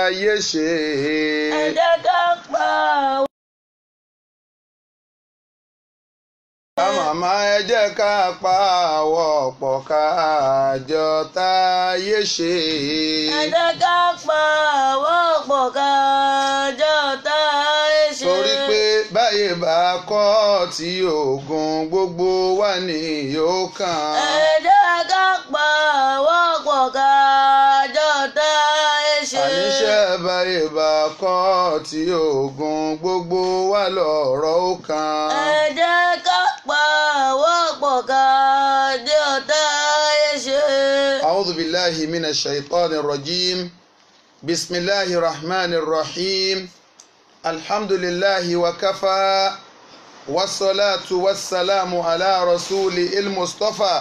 táyé ṣe. ẹ jẹ́ ká pa màmá ẹ jẹ́ ká pa wọ́pọ̀ kájọ táyé ṣe. ẹ jẹ́ ká pa wọ́pọ̀ kájọ táyé ṣe. torí pé báyé bá kọ́ tí ogun gbogbo wà ní yóò kàn. ẹ jẹ́ ká pa wọ́pọ̀ kájọ táyé ṣe. àníṣe báyé bá kọ́ tí ogun gbogbo wà lọ́rọ̀ ó kàn. ẹ jẹ́ ká pa wọ́pọ̀ kájọ táyé ṣe. أعوذ بالله من الشيطان الرجيم بسم الله الرحمن الرحيم الحمد لله وكفى والصلاة والسلام على رسول المصطفى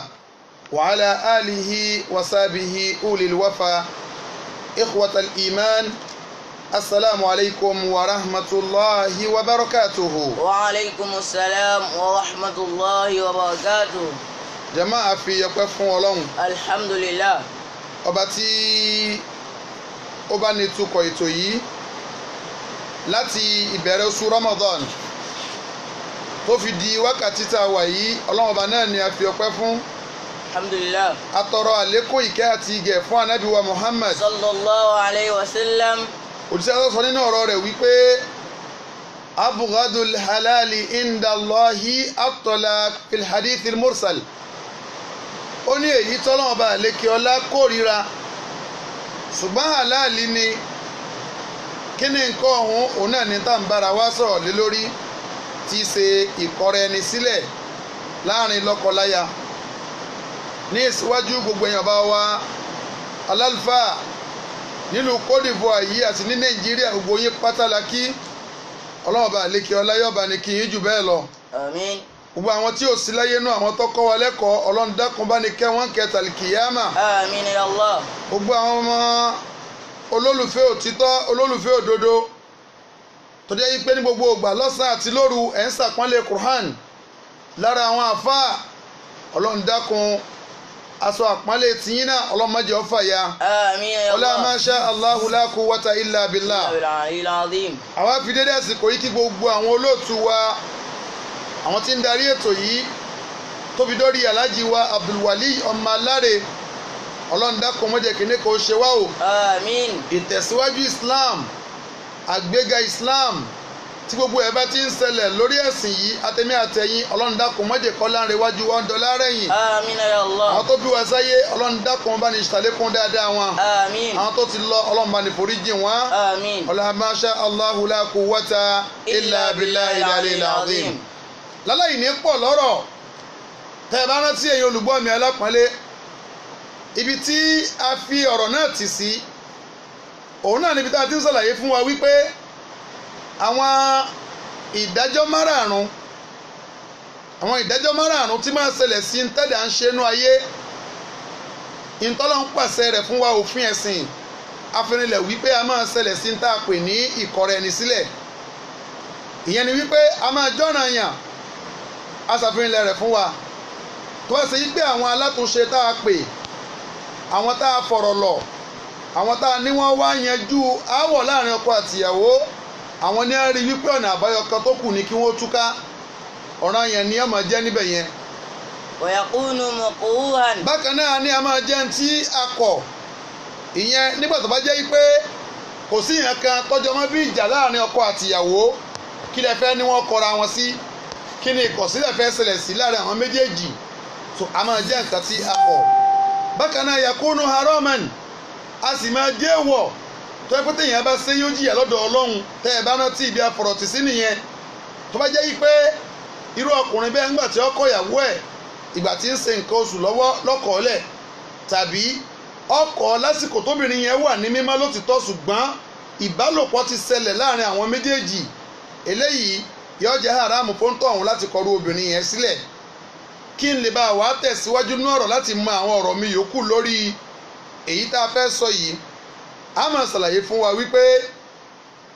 وعلى آله وصحبه أولي الوفا إخوة الإيمان السلام عليكم ورحمة الله وبركاته. وعليكم السلام ورحمة الله وبركاته. jàmáà fi ọpẹ́ fún Ọlọ́run. alhamdulillah. ọba tí ó bá ní tukọ̀ ètò yìí láti ìbẹ̀rẹ̀ oṣù Ramadan tó fi di wákàtí tá a wà yìí Ọlọ́run ọba náà ni a fi ọpẹ́ fún. alhamdulillah. atọrọ àlékún ìkẹ́ àti ìgẹ̀ fún anabi wa Muhammad. sallallahu alayhi wa sallam. òjíṣẹ́ sọ nínú ọ̀rọ̀ rẹ̀ wípé abghadul halali inda Allahi at-talaq fil hadith al-mursal. ó ní èyí tọ́lọ́wọ́n bá lékè ọlá kórìíra ṣùgbọ́n halali ni kí ni nǹkan ọ̀hún òun náà ní tá à ń bára wá sọ̀rọ̀ lé lórí tí í ṣe ìkọrẹ ẹni sílẹ̀ láàrin lọ́kọláya. ní ìsíwájú gbogbo èèyàn bá wa alálùfáà nílùú Côte d'Ivoire yìí àti ní Nàìjíríà gbogbo yín pátálákì ọlọ́wọ́n bá lékè ọlá yọ̀ọ̀bá ni kí yín jù bẹ́ẹ̀ lọ. àmín. gbogbo àwọn tí ò sí láyé náà àwọn tó kọ́ wa lẹ́kọ̀ọ́ Ọlọ́run dákun bá ní kẹ́ wọ́n kẹta kìyàmà. àmín ya Allah. gbogbo àwọn ọmọ olólùfẹ́ òtítọ́ olólùfẹ́ òdodo tó jẹ́ yí pé ní gbogbo ìgbà lọ́sàn-án àti lóru ẹ̀ ń sàpọ́nlé Qur'an lára àwọn àfáà Ọlọ́run dákun aṣọ àpọ́nlé tìyín náà Ọlọ́run má jẹ́ ó fàya. àmín ya Allah. ọlá ma sha Allahu la quwwata illa billah. àwa fi dédé àsìkò yìí kí gbogbo àwọn olóòtú wa àwọn tí ń darí ètò yìí tó fi dórí alájí wa Abdulwali ọmọ aláre Ọlọ́run dákun má jẹ́ kíní kò ṣe wá o. àmín. ìtẹ̀síwájú Islam àgbéga Islam tí gbogbo ẹ̀ bá ti ń ṣẹlẹ̀ lórí ẹ̀sìn yìí àtẹ̀mí àtẹ̀yìn Ọlọ́run dákun má jẹ́ kó láǹrẹ̀ wájú wọn dọ̀lá rẹ̀yìn. àmín ya Allah. àwọn tó bí wa sáyé Ọlọ́run dákun bá ní ṣàlékún dáadáa wọn. àmín. àwọn tó ti lọ Ọlọ́run bá ní foríjì wọn. àmín. ọlá ma sha Allahu la quwwata illa billahi al-aliyyil azim. láláyìí ní pọ̀ lọ́rọ̀ tẹ́ ẹ bá rántí ẹ̀yin olùgbọ́ mi alápọ̀nlé ibi tí a fi ọ̀rọ̀ náà tì sí òun náà níbi tá a ti ń ṣàlàyé fún wa wípé àwọn ìdájọ́ márààrún tí máa ṣẹlẹ̀ sí ń tẹ́lẹ̀ à ń ṣe inú ayé ìtọ́lọ́ ń pàṣẹ rẹ̀ fún wa òfin ẹ̀sìn àfẹnilẹ̀ wípé a máa ṣẹlẹ̀ sí ń tá a pè ní ìkọrẹ ẹni sílẹ̀ ìyẹn ni wípé a máa jọ́ràn yàn aṣàfihànlẹ̀ rẹ̀ fún wa tó bá ṣe yí pé àwọn alátúnṣe tá a pè àwọn tá a fọ̀rọ̀ lọ̀ àwọn tá a ní wọ́n wá yanjú aáwọ̀ láàrin ọkọ àtìyàwó àwọn ní a rí wípé ọ̀nà àbáyọ kan tó kù ní kí wọ́n túká ọ̀ràn yẹn ni ẹ máa jẹ́ níbẹ̀ yẹn. wa yakunu makruhan. bákan náà ni a máa jẹ́ tí a kọ̀ ìyẹn nígbà tó bá jẹ́ pé kò sí ìyẹn kan tọ́jọ́ mọ́ bí ìjà láàrin ọkọ àtìyàwó kí lẹ fẹ́ ni wọ́n kọra wọn sí kí ni ìkọ̀sílẹ̀ fẹ́ ṣẹlẹ̀ sí láàrin àwọn méjèèjì so a máa jẹ́ nǹkan tí a kọ̀. bákan náà yakunu haraman a sì máa jẹ́ wọ̀ tó yẹ pé téèyàn bá ṣe yóò jìyà lọ́dọ̀ Ọlọ́run tẹ́ ẹ bá rántí ibi àfọ̀rọ̀tì sí nìyẹn tó bá jẹ́ pé irú ọkùnrin bẹ́ẹ̀ ńgbà tí ó kọ ìyàwó ẹ̀ ìgbà tí ń ṣe nǹkan oṣù lọ́wọ́ lọ́kọ̀ọ́lẹ̀ tàbí ọkọ lásìkò tóbìnrin yẹn wà ní mímọ́ lótìtọ́ ṣùgbọ́n ìbálòpọ̀ ti ṣẹlẹ̀ láàrin àwọn méjèèjì eléyìí yóò jẹ́ haramu fóńtọ̀ ọ̀hún láti kọrú obìnrin yẹn sílẹ̀ kí n lè bá wa tẹ̀síwájú ní ọ̀rọ̀ láti mọ àwọn ọ̀rọ̀ mi yòókù lórí èyí tá a fẹ́ sọ yìí a máa ṣàlàyé fún wa wípé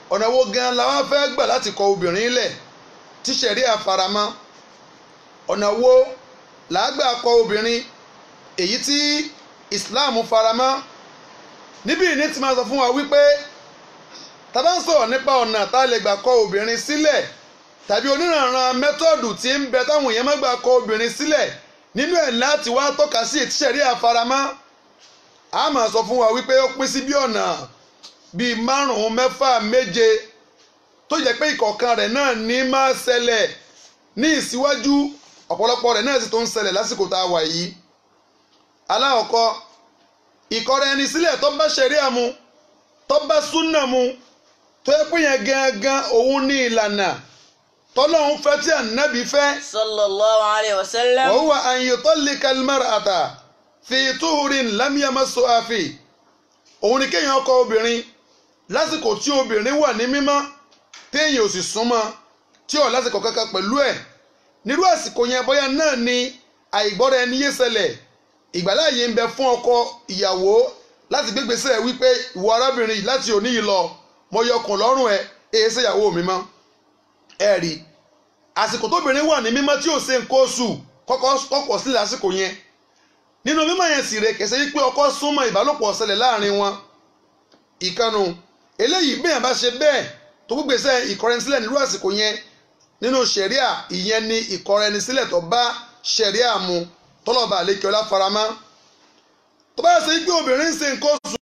ọ̀nà wo gan la wá fẹ́ gbà láti kọ obìnrin lẹ̀ tí ṣẹ̀ríà faramọ́ ọ̀nà wo làá gbà kọ obìnrin èyí tí Islam faramọ́ níbí ní ti máa sọ fún wa wípé tá bá ń sọ̀rọ̀ nípa ọ̀nà tá a lè gbà kọ obìnrin sílẹ̀ tàbí oníranran mẹ́tọ́ọ̀dù tí ń bẹ táwọn èèyàn má gbà kọ obìnrin sílẹ̀ nínú ẹ̀ láti wá tọ́ka sí ìtísẹ̀rí àfaramọ́ a máa sọ fún wa wípé ó pín sí bí ọ̀nà bíi 5, 6, 7 tó jẹ́ pé ìkọ̀ọ̀kan rẹ̀ náà ní máa ṣẹlẹ̀ ní ìsíwájú ọ̀pọ̀lọpọ̀ rẹ̀ náà sì tó ń ṣẹlẹ̀ lásìkò tá a wà yìí. aláwọ̀kọ́ ìkọ̀rọ̀ ẹni sílẹ̀ tó bá ṣẹ̀ríà mu tó bá súnà mu tó yẹ pé yẹn gangan òun ní ìlànà tọ́lọ́hún fẹ́ tí ànábì fẹ́. sallallahu alayhi wa sallam. wa huwa an yutallika al-mar'ata fi tuhurin lam yamassuha fi. òun ni kéèyàn kọ obìnrin lásìkò tí obìnrin wà ní mímọ́ téèyàn ò sì súnmọ́ tí ò lásìkò kankan pẹ̀lú ẹ̀. nírú àsìkò yẹn bóyá náà ni àìgbọ́ra ẹni yé ṣẹlẹ̀ ìgbàláyé ń bẹ fún ọkọ ìyàwó láti gbégbèsè wípé ìwọ arábìnrin yìí láti òní yìí lọ mo yọkùn lọ́rùn ẹ èyí ṣe ìyàwó mi mọ́. ẹ rí àsìkò tóbìnrin wà ní mímọ́ tí ò ṣe nǹkan oṣù kọ́kọ́ sí lásìkò yẹn nínú mímọ́ yẹn sì rè kẹsẹ́ wípé ọkọ súnmọ́ ìbálòpọ̀ ṣẹlẹ̀ láàrin wọn. ìkànnù eléyìí bẹ́ẹ̀ bá ṣe bẹ́ẹ̀ tó gbégbèsè ìkọrẹnisílẹ̀ nírú àsìkò yẹn nínú ṣẹ̀ríà ìyẹn ni ìkọrẹnisílẹ̀ tó bá ṣẹ̀ríà mu tọ́lọ́ba àlékè ọlá faramá. tó bá ṣe pé obìnrin ń ṣe nǹkan oṣù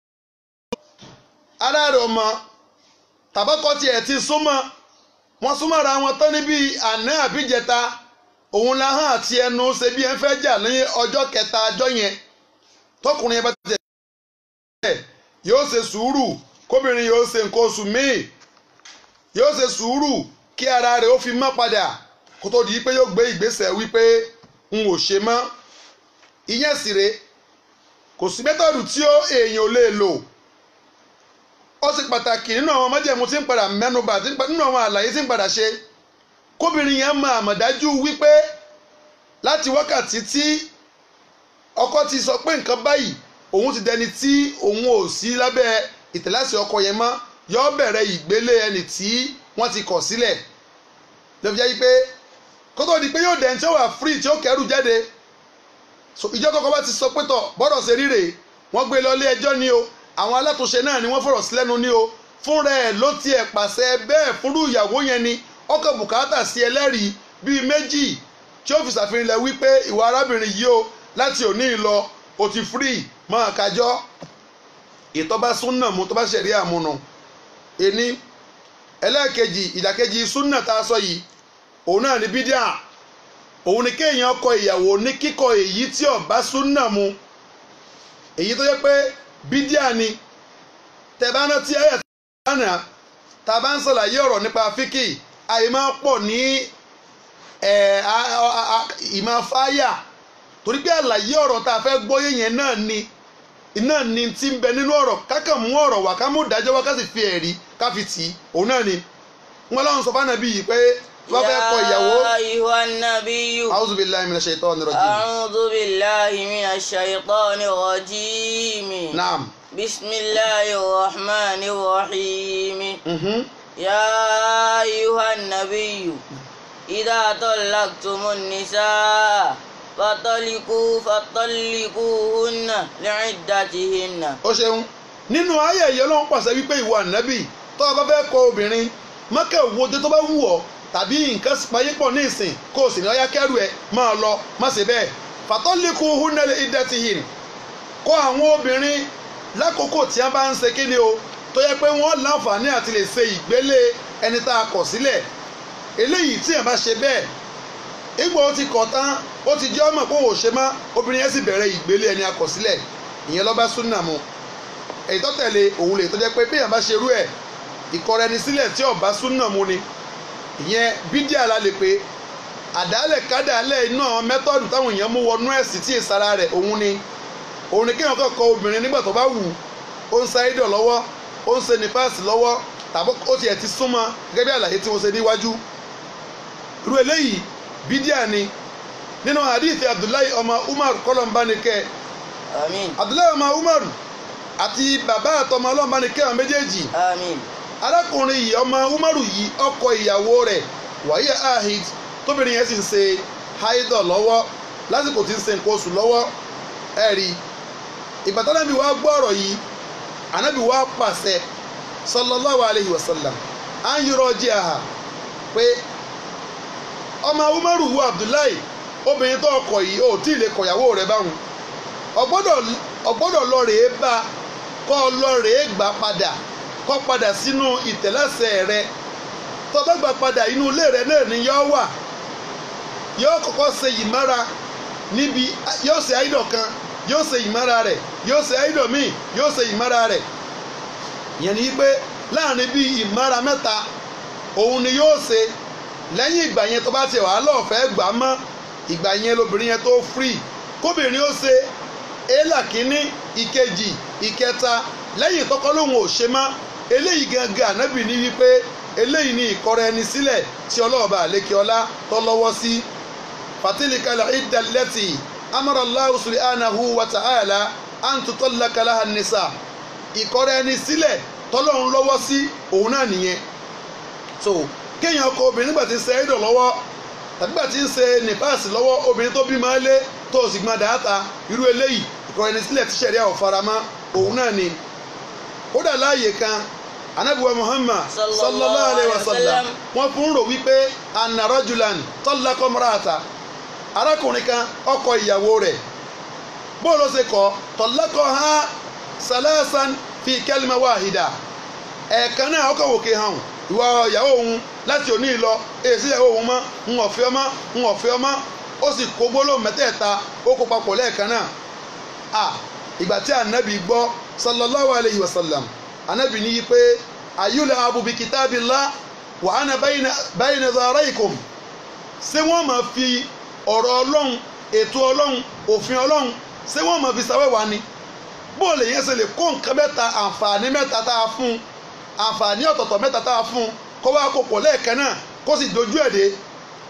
ara rẹ̀ ọmọ tàbọ́kọ́ tiẹ̀ ti súnmọ́ wọ́n súnmọ́ ara wọn tán níbi àná àbíjẹta òun la hàn àti ẹnu ṣe bí ẹ fẹ́ jà ní ọjọ́ kẹta ọjọ́ yẹn tọkùnrin yẹn bá ti tẹ̀ yóò ṣe sùúrù kóbìnrin yóò ṣe nǹkan oṣù míì yóò ṣe sùúrù kí ara rẹ̀ ó fi mọ́ padà kó tó di pé yóò gbé ìgbésẹ̀ wípé n ò ṣe mọ́. ìyẹn sì rè kò sí mẹ́tọ́dù tí èèyàn ò lè lò. ó sì pàtàkì nínú àwọn májẹ̀mú tí ń padà mẹ́nubà nínú àwọn àlàyé tí ń padà ṣe kóbìnrin yẹn máa àmọ̀dájú wípé láti wákàtí tí ọkọ ti sọ pé nǹkan báyìí òun ti dẹni tí òun ò sí lábẹ́ ìtẹ̀láṣẹ ọkọ yẹn mọ́ yóò bẹ̀rẹ̀ ìgbélé ẹni tí wọ́n ti kọ̀ sílẹ̀ lọ́fi jẹ́ pé kó tó di pé yóò dẹni tí ó wà free tí ó kẹ́rù jáde ìjọ tọkọ bá ti sọ pé tọ̀ bọ́dọ̀ ṣe ríre wọ́n gbé lọ ilé ẹjọ́ ni o àwọn alátúnṣe náà ni wọ́n fọ̀rọ̀ sí lẹ́nu ní o fúnra ẹ̀ ló tiẹ̀ pàṣẹ bẹ́ẹ̀ fúnrú ìyàwó yẹn ni ọkọ̀ bùkátà sí ẹlẹ́rìí bíi 2 tí ó fi ṣàfihàn lẹ̀ wípé ìwà arábìnrin yìí o láti òní lọ o ti free máa kájọ́ ìtọ́ba súnà mu tó bá ṣẹ̀rí àmúnu ẹni ẹlẹ́ẹ̀kejì ìdàkejì súnà tá a sọ yìí òun náà ní bídíà òun ni kéèyàn kọ ìyàwó ní kíkọ èyí tí ó bá súnà mu èyí tó yẹ pé bídíà ni tẹ̀bánà tí ayé àtàlánà tá a bá ń ṣàlàyé ọ̀rọ̀ nípa fíkì àyè máa pọ̀ ní ìmọ̀ fáyà torí pé àlàyé ọ̀rọ̀ tá a fẹ́ gbọ́yé yẹn náà ni tí ń bẹ nínú ọ̀rọ̀ kákàn mú ọ̀rọ̀ wá ká mú dájọ́ wá ká sì fi ẹ̀rí ká fi tì í òun náà ni wọn láwọn sọ fún ànábì yìí pé wọ́n fẹ́ kọ ìyàwó. ya ayyuhan nabiyyu. a'udhu billahi minash shaitanir rajim. a'udhu billahi minash shaitanir rajim. naam. bismillahir rahmanir rahim. ya ayyuhan nabiyyu. idha tallaqtumun nisaa fatalliquhunna li'iddatihinna. ó ṣeun nínú ayé yìí Ọlọ́run pàṣẹ wípé ìwọ ànábì tó o bá fẹ́ kọ obìnrin mọ́kẹ́ òwòde tó bá wù ọ́ tàbí nǹkan payé pọ̀ ní ìsìn kó o sì ní ọyá kẹrù ẹ máa lọ má ṣe bẹ́ẹ̀ fatalliquhunna li'iddatihinna kọ àwọn obìnrin lákòókò tí wọ́n bá ń ṣe kíni o tó yẹ pé wọ́n láǹfààní àti lè ṣe ìgbélé ẹni tá a kọ̀ sílẹ̀ eléyìí tí yẹn bá ṣe bẹ́ẹ̀ ìgbà ó ti kọ̀ tán ó ti jẹ́ ọmọ pé òun ò ṣe mọ́ obìnrin yẹn sì bẹ̀rẹ̀ ìgbélé ẹni akọ̀sílẹ̀ ìyẹn ló bá súnà mu èyí tó tẹ̀lé òun lè tó jẹ́ pé péyàn bá ṣerú ẹ̀ ìkọrẹ ẹni sílẹ̀ tí ó bá súnà mu ni ìyẹn bídíà la lè pé àdálẹ̀ kádàálẹ̀ inú àwọn mẹ́tọ́ọ̀dù táwọn èèyàn mú wọnú ẹ̀sìn tí ìsara rẹ̀ òun ni kéèyàn kọ́kọ́ obìnrin nígbà tó bá wù ó ń sáídọ̀ lọ́wọ́ ó ń ṣe nípasì lọ́wọ́ tàbí ó tiẹ̀ ti súnmọ́ gẹ́gẹ́ bí àlàyé tí mo ṣe níwájú irú eléyìí bídíà ni nínú hadithi Abdullahi ọmọ Umar kọlọmbanike Abdullahi ọmọ Umar àti bàbá àtọmọ ọlọmbanike àwọn méjèèjì arákùnrin yìí ọmọ Umaru yìí ọkọ ìyàwó rẹ̀ wàyí ahid tóbìnrin yẹn sì ń ṣe haidọ lọ́wọ́ lásìkò tí ń ṣe nǹkan oṣù lọ́wọ́ ẹ̀rí ìgbà tí Ànábì wa gbọ́ ọ̀rọ̀ yìí Ànábì wa pàṣẹ sallallahu alayhi wa sallam an yuraji'aha pé ọmọ Umaru wu Abdullahi obìnrin tó ọkọ yìí ò tí ì lè kọ̀yàwó rẹ̀ báwọn ọgbọ́dọ̀ lọ rèé bá kọ́ lọ rèé gbà padà kọ́ padà sínú ìtẹ̀lẹ́sẹ̀ rẹ̀ tó bá gbà padà inú ilé rẹ̀ náà ni yọ́ wà yóò kọ́kọ́ ṣe ìmára níbi yóò ṣe àìdọ̀ kan yóò ṣe ìmára rẹ̀ yóò ṣe àìdọ̀ míì yóò ṣe ìmára rẹ̀ ìyẹn ni pé láàrin bíi ìmára mẹ́ta òun ni yóò ṣe lẹ́yìn ìgbà yẹn tó bá ti wàá lọ́ọ̀ fẹ́ gbà mọ́ ìgbà yẹn lobìnrin yẹn tó free kóbìnrin ó ṣe éèlà kínní ìkejì ìkẹta lẹ́yìn tọ́kọ́ lòun ò ṣe mọ́ eléyìí gangan ànábì ní wípé eléyìí ni ìkọrẹ ẹni sílẹ̀ tí ọlọ́ọ̀bà àlékè ọlá tó lọ́wọ́ sí fatilikala idalẹ́tì amarallahu subhanahu wa ta'ala antutọ́lákàlà hanisa ìkọrẹ ẹni sílẹ̀ tọ́lọ́run lọ́wọ́ sí òun náà nìyẹn so kéèyàn ọkọ obìnrin nígbà tí ń ṣe ẹ̀dọ̀ lọ́wọ́ tàbí nígbà tí ń ṣe nípaàsì lọ́wọ́ obìnrin tó bímọ lé tó sì gbọ́n dáàtà irú eléyìí ìkọrẹ ẹni sílẹ̀ tí ṣẹ̀ríà ò faramọ́ òun náà ni kódà láàyè kan anabiwa Muhammad sallallahu alayhi wa sallam wọ́n fún rò wípé anna rajulan talaqa imra'ata arákùnrin kan ọkọ ìyàwó rẹ̀ bó ló ṣe kọ̀ talaqaha salasan fi kalima wahida ẹ̀ẹ̀kan náà ọkọ̀ wòkè hàn ìwà ìyàwó òun láti òní lọ èsì ìyàwó òun mọ́ ń ọ̀fẹ́ ọmọ ń ọ̀fẹ́ ọmọ ó sì kó gbólóhùn mẹ́tẹ̀ẹ̀ta ó kó papọ̀ lẹ́ẹ̀kan náà ìgbà tí anabi gbọ́ sallallahu alayhi wa sallam anabi ní pé ayúlẹ̀ abubi kitabillah wa ana bayna dharaykum ṣé wọ́n máa fi ọ̀rọ̀ ọlọ́run ètò ọlọ́run òfin ọlọ́run ṣé wọ́n máa fi ṣàwẹ́wà ni bóòlù yẹn ṣe lè kó nǹkan mẹ́ta àǹfààní mẹ́ta tá a fún àǹfààní ọ̀tọ̀ọ̀tọ̀ mẹ́ta tá a fún kó wá kó pọ̀ lẹ́ẹ̀kan náà kó sì dojú ẹ̀ dé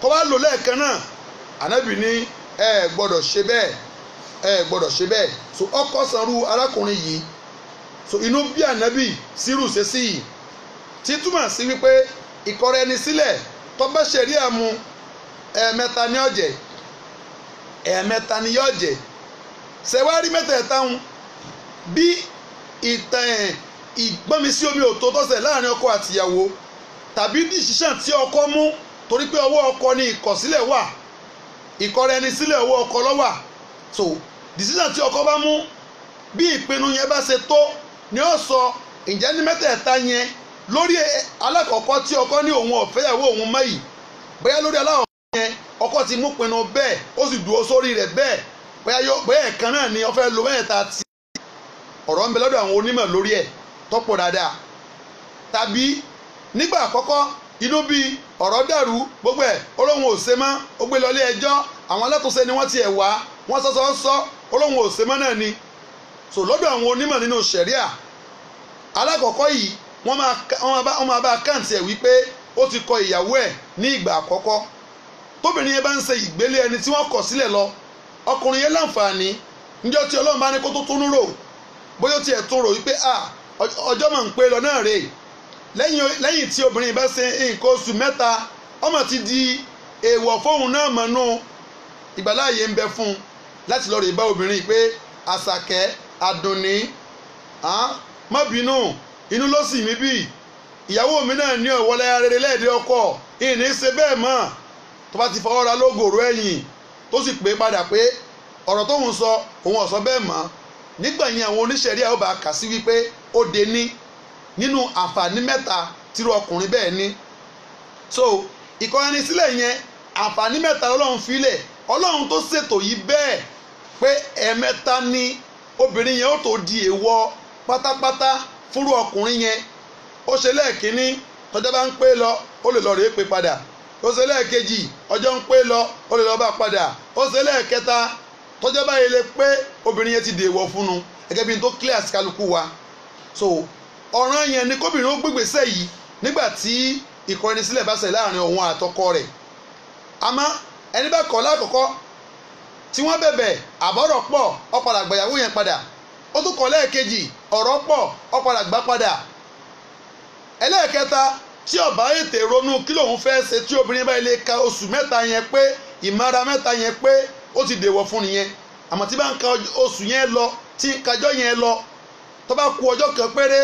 kó wá lò lẹ́ẹ̀kan náà anabi ní ẹ gbọ́dọ̀ ṣe bẹ́ẹ̀ so ọkọ sanru arákùnrin yìí so inú bí ànábì sírù ṣe sí yìí tí túmọ̀ sí wípé ìkọrẹ ẹni sílẹ̀ tó bá ṣẹ̀rí àmú ẹ̀ẹ̀mẹ́ta ní ọ̀jẹ̀ ṣẹ̀wárí mẹ́tẹ̀ẹ̀ta ń bí ìtàn ìgbọ́nmi sí omi òtó tọ́sẹ̀ láàrin ọkọ àtìyàwó tàbí decision tí ọkọ mú torí pé ọwọ́ ọkọ ni ìkọ̀sílẹ̀ wà ìkọrẹ ẹni sílẹ̀ ọwọ́ ọkọ ló wà so decision tí ọkọ bá mú bí ìpinnu yẹn bá ṣe tó ni ó sọ ǹjẹ́ ní mẹ́tẹ̀ẹ̀ta yẹn lórí alákọ̀ọ́kọ́ tí ọkọ ní òun ọ̀fẹ́yàwó òun mẹ́yì bóyá lórí alákọ̀ọ́kọ́ yẹn ọkọ ti mú pinnu bẹ́ẹ̀ ó sì dúró sórí rẹ̀ bẹ́ẹ̀ bóyá ẹ̀kan náà ni ó fẹ́ lo mẹ́tẹ̀ẹ̀ta tí ọ̀rọ̀ ń bẹ lọ́dọ̀ àwọn onímọ̀ lórí ẹ̀ tọ́pọ̀ dáadáa tàbí nígbà àkọ́kọ́ inú bí ọ̀rọ̀ dàrú gbogbo ẹ̀ olóhùn ò ṣe mọ́ ó gbé lọ ilé ẹjọ́ àwọn alátúnṣe ni wọ́n ti ẹ̀ wá wọ́n sọ olóhùn ò ṣe mọ́ náà ni so lọ́dọ̀ àwọn onímọ̀ nínú ṣẹ̀ríà alákọ̀ọ́kọ́ yìí wọ́n máa bá káǹtì ẹ̀ wípé ó ti kọ ìyàwó ẹ̀ ní ìgbà àkọ́kọ́ tóbìnrin yẹn bá ń ṣe ìgbélé ẹni tí wọ́n kọ̀ sílẹ̀ lọ ọkùnrin yẹn láǹfààní níjọ́ tí Ọlọ́run bá ní kó tó tún rò bóyá ó tiẹ̀ tún rò wípé ọjọ́ máa ń pé lọ náà rèé lẹ́yìn tí obìnrin bá ṣe nǹkan oṣù mẹ́ta ọmọ ti di èèwọ̀ fóun náà mọ̀nú ìgbàláàyè ń bẹ fún un láti lọ rè bá obìnrin pé àṣàkẹ́ àdùnní má bínú inú ló sì mí bí ìyàwó mi náà ní ọ̀wọ́lẹ́ arére lẹ́ẹ̀dẹ́ ọkọ ìní ṣe bẹ́ẹ̀ mọ́ tó bá ti fọwọ́ ra lógòrò ẹ̀yìn tó sì pé padà pé ọ̀rọ̀ tóun sọ òun ọ̀sọ́ bẹ́ẹ̀ mọ́ nígbà yẹn àwọn oníṣẹ̀ríà ó bá kà sí wípé ó de ní nínú àǹfààní mẹ́ta tírú ọkùnrin bẹ́ẹ̀ ní so ìkọ̀rẹ́ni sílẹ̀ yẹn àǹfààní mẹ́ta ọlọ́run filẹ̀ ọlọ́run tó ṣètò yìí bẹ́ẹ̀ pé ẹ̀ẹ̀mẹ́ta ni obìnrin yẹn ó tó di èèwọ̀ pátápátá fúnrú ọkùnrin yẹn ó ṣe lẹ́ẹ̀kínní tọ́jọ́ bá ń pé lọ ó lè lọ rèé pé padà ó ṣe lẹ́ẹ̀kejì ọjọ́ ń pé lọ ó lè lọ bá padà ó ṣe lẹ́ẹ̀kẹta tọ́jọ́ báyìí lè pé obìnrin yẹn ti dèèwọ̀ fún un gẹ́gẹ́ bí n tó clear sí kálukú wa so ọ̀ràn yẹn ni kóbìnrin ó gbégbèsè yìí nígbà tí ìkọ̀rẹ́nisílẹ̀ bá ṣẹlẹ̀ láàrin òun àtọkọ rẹ̀ àmọ́ ẹni bá kọ̀ lákọ̀ọ́kọ́ tí wọ́n bẹ̀bẹ̀ àbọ̀rọ̀ pọ̀ ó padà gbàyàwó yẹn padà ó tún kọ̀ lẹ́ẹ̀kejì ọ̀rọ̀ pọ̀ ó padà gbà padà ẹlẹ́ẹ̀kẹta tí ó bá ètè ronú kí lòun fẹ́ ṣe tí obìnrin bá ilé ka oṣù mẹ́ta yẹn pé ìmára mẹ́ta yẹn pé ó ti dèwọ̀ fún nìyẹn àmọ́ tí bá ń ka oṣù yẹn lọ tí kájọ́ yẹn lọ tó bá ku ọjọ́ kan péré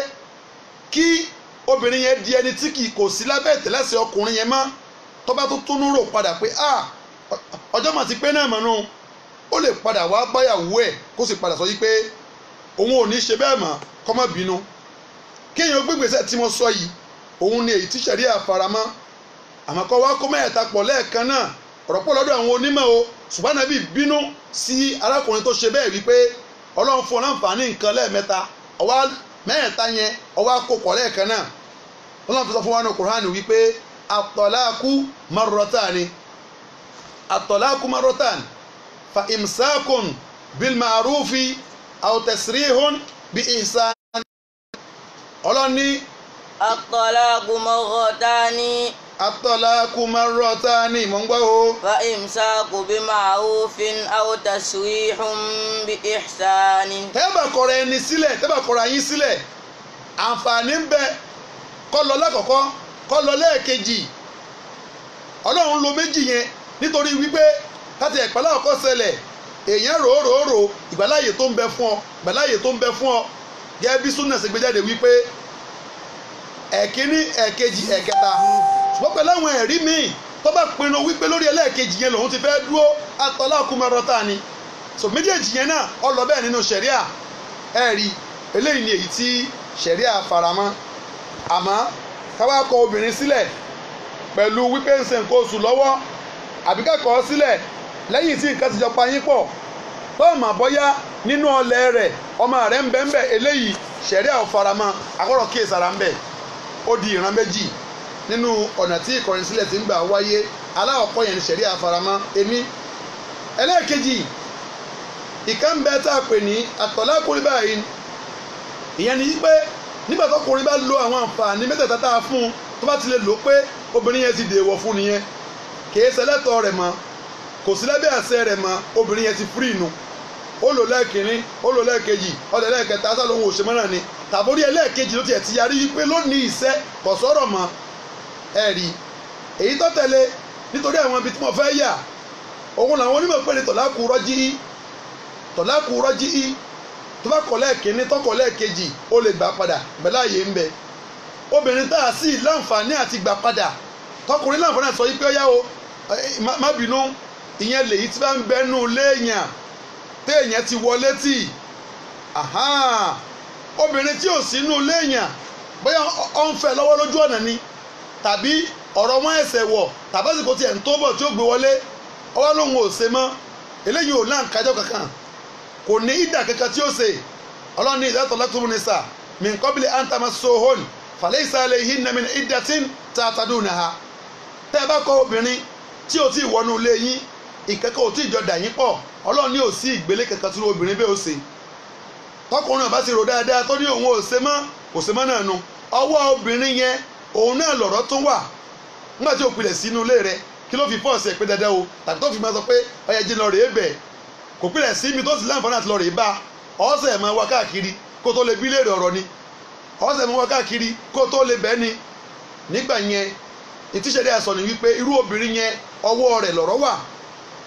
kí obìnrin yẹn di ẹni tí kò sí lábẹ́ ìtẹ́lẹ́sẹ̀ ọkùnrin yẹn mọ́ tó bá tó túnú rò padà pé ọjọ́ mà ti pé náà mọ́nú ó lè padà wá báyàwó ẹ̀ kó sì padà sọ yí pé òun ò ní ṣe bẹ́ẹ̀ mọ́ kó má bínú kéèyàn gbégbèsè tí mo sọ yìí òun ni èyí tí ṣẹ̀ríà faramọ́ àmọ́ kọ́ wá kó mẹ́ẹ̀ta pọ̀ lẹ́ẹ̀kan náà ọ̀rọ̀ pọ̀ lọ́dọ̀ àwọn onímọ̀ o ṣùgbọ́n Ànábì bínú sí arákùnrin tó ṣe bẹ́ẹ̀ wípé Ọlọ́run fún ọ láǹfààní nǹkan lẹ́ẹ̀mẹ́ta ọwá mẹ́ẹ̀ta yẹn ọwá kó pọ̀ lẹ́ẹ̀kan náà Ọlọ́run fi sọ fún wa ní Kùránì wípé at-talaqu marratan fa imsakun bil ma'rufi aw tasrihun bi ihsan. Ọlọ́run ní at-talaqu marratani. at-talaqu marratani mọ̀ ń gbọ́ o. fa imsaku bi ma'rufin aw tasrihun bi ihsanin. tẹ́bà kọ̀rọ̀ ẹni sílẹ̀ tẹ́bà kọ̀rọ̀ ayín sílẹ̀ àǹfààní ń bẹ kó lọ lákọ̀ọ́kọ́ kó lọ lẹ́ẹ̀kejì Ọlọ́run lo méjì yẹn nítorí wípé láti ẹ̀pẹ́lá ọkọ̀ ṣẹlẹ̀ èèyàn rò ìgbàláyè tó ń bẹ fún ọ gẹ́gẹ́ bí súnà ṣe gbé jáde wípé ẹ̀kíní ẹ̀kejì ẹ̀kẹta ṣùgbọ́n pẹ̀lú àwọn ẹ̀rí míì tó bá pinnu wípé lórí ẹlẹ́ẹ̀kejì yẹn lòun ti fẹ́ dúró at-talaqu marratani so méjèèjì yẹn náà ó lọ bẹ́ẹ̀ nínú ṣẹ̀ríà ẹ̀rí eléyìí ni èyí tí ṣẹ̀ríà faramọ́ àmọ́ káwá kọ obìnrin sílẹ̀ pẹ̀lú wípé ń ṣe nǹkan oṣù lọ́wọ́ àbí ká kọ̀ ọ́ sílẹ̀ lẹ́yìn tí nǹkan ti jọ pa yín pọ̀ tó mà bọ́yá nínú ọlẹ̀ rẹ̀ ọmọ rẹ̀ ń bẹ eléyìí ṣẹ̀ríà ò faramọ́ akọ́rọ̀ kíyèsára ń bẹ ó di ìran méjì nínú ọ̀nà tí ìkọ̀rìnsílẹ̀ ti ń gbà wáyé aláwọ̀kọ́ yẹn ní ṣẹ̀ríà faramọ́ èmi ẹlẹ́ẹ̀kejì ìkànnbẹ tá a pè ní at-talaqu al-ba'in ìyẹn ni wípé nígbà tọkùnrin bá lo àwọn àǹfààní mẹ́tẹ̀ẹ̀ta tá a fún un tó bá ti lè lò pé obìnrin yẹn ti dèèwọ̀ fún nìyẹn kìí ṣẹlẹ́tọ̀ rẹ̀ mọ́ kò sí lábẹ́ àṣẹ rẹ̀ mọ́ obìnrin yẹn ti fúrì nù ó lò lẹ́ẹ̀kínní ó lò lẹ́ẹ̀kejì ọ̀dẹ̀ lẹ́ẹ̀kẹta sá lóhun òṣèmọ́ náà ni tàbórí ẹlẹ́ẹ̀kejì ló tiẹ̀ ti yarí wípé lónìí iṣẹ́ kò sọ̀rọ̀ mọ́ ẹ rí èyí tó tẹ̀lé nítorí àwọn ibi tí mo fẹ́ yà òun làwọn onímọ̀ pé ní tọ̀láàkù rọ́jí tó bá kọ̀ lẹ́ẹ̀kínní tó kọ̀ lẹ́ẹ̀kejì ó lè gbà padà bẹ́láyé ń bẹ obìnrin tá a sì láǹfààní àti gbà padà tọkùnrin láǹfààní àti sọ yí pé ó yá o má bínú ìyẹn lèyí tí bá ń bẹnu léèyàn téèyàn ti wọlé tì obìnrin tí ò sínú léèyàn bóyá ó ń fẹ́ lọ́wọ́ lójú ọ̀nà ni tàbí ọ̀rọ̀ wọn ẹ̀sẹ̀ wọ̀ tàbí àsìkò tiẹ̀ ń tó bọ̀ tí ó gbé wọlé ọwọ́ lòun ò ṣe mọ́ eléyìí ò láǹkájọ́ kankan kò ní ìdà kankan tí ó ṣe ọlọ́ni idha talaqtumun nisa min qabli an tamassuhun falaysa alayhinna min iddatin ta'tadunaha tẹ́ ẹ bá kọ obìnrin tí ò tí ì wọnú ilé yín ìkẹ́kọ̀ọ́ ò tí ì jọ dà yín pọ̀ ọlọ́run ní ò sí ìgbélé kankan tí obìnrin bẹ́ẹ̀ ó ṣe tọkùnrin ọba ti rò dáadáa tó ní òun ò ṣe mọ́ náà nu ọwọ́ obìnrin yẹn òun náà lọ̀rọ̀ tó wà nígbà tí ó pilẹ̀ sínú ilé rẹ̀ kí ló fi fọ́ọ̀sì ẹ̀ pé dandan o tàbí tó fi máa sọ pé ọyẹ jí lọ rèé bẹ̀ kò pilẹ̀ sí mi tó sì láǹfààní àti lọ rèé bá ọ̀sẹ̀ máa wá káàkiri kó tó lè bí léèrè ọ̀rọ̀ ni ọ̀sẹ̀ máa wá káàkiri kó tó lè bẹ́ ni nígbà yẹn ìtíṣẹ́dẹ́ àsọ ni wípé irú obìnrin yẹn ọwọ́ rẹ̀ lọ̀rọ̀ wà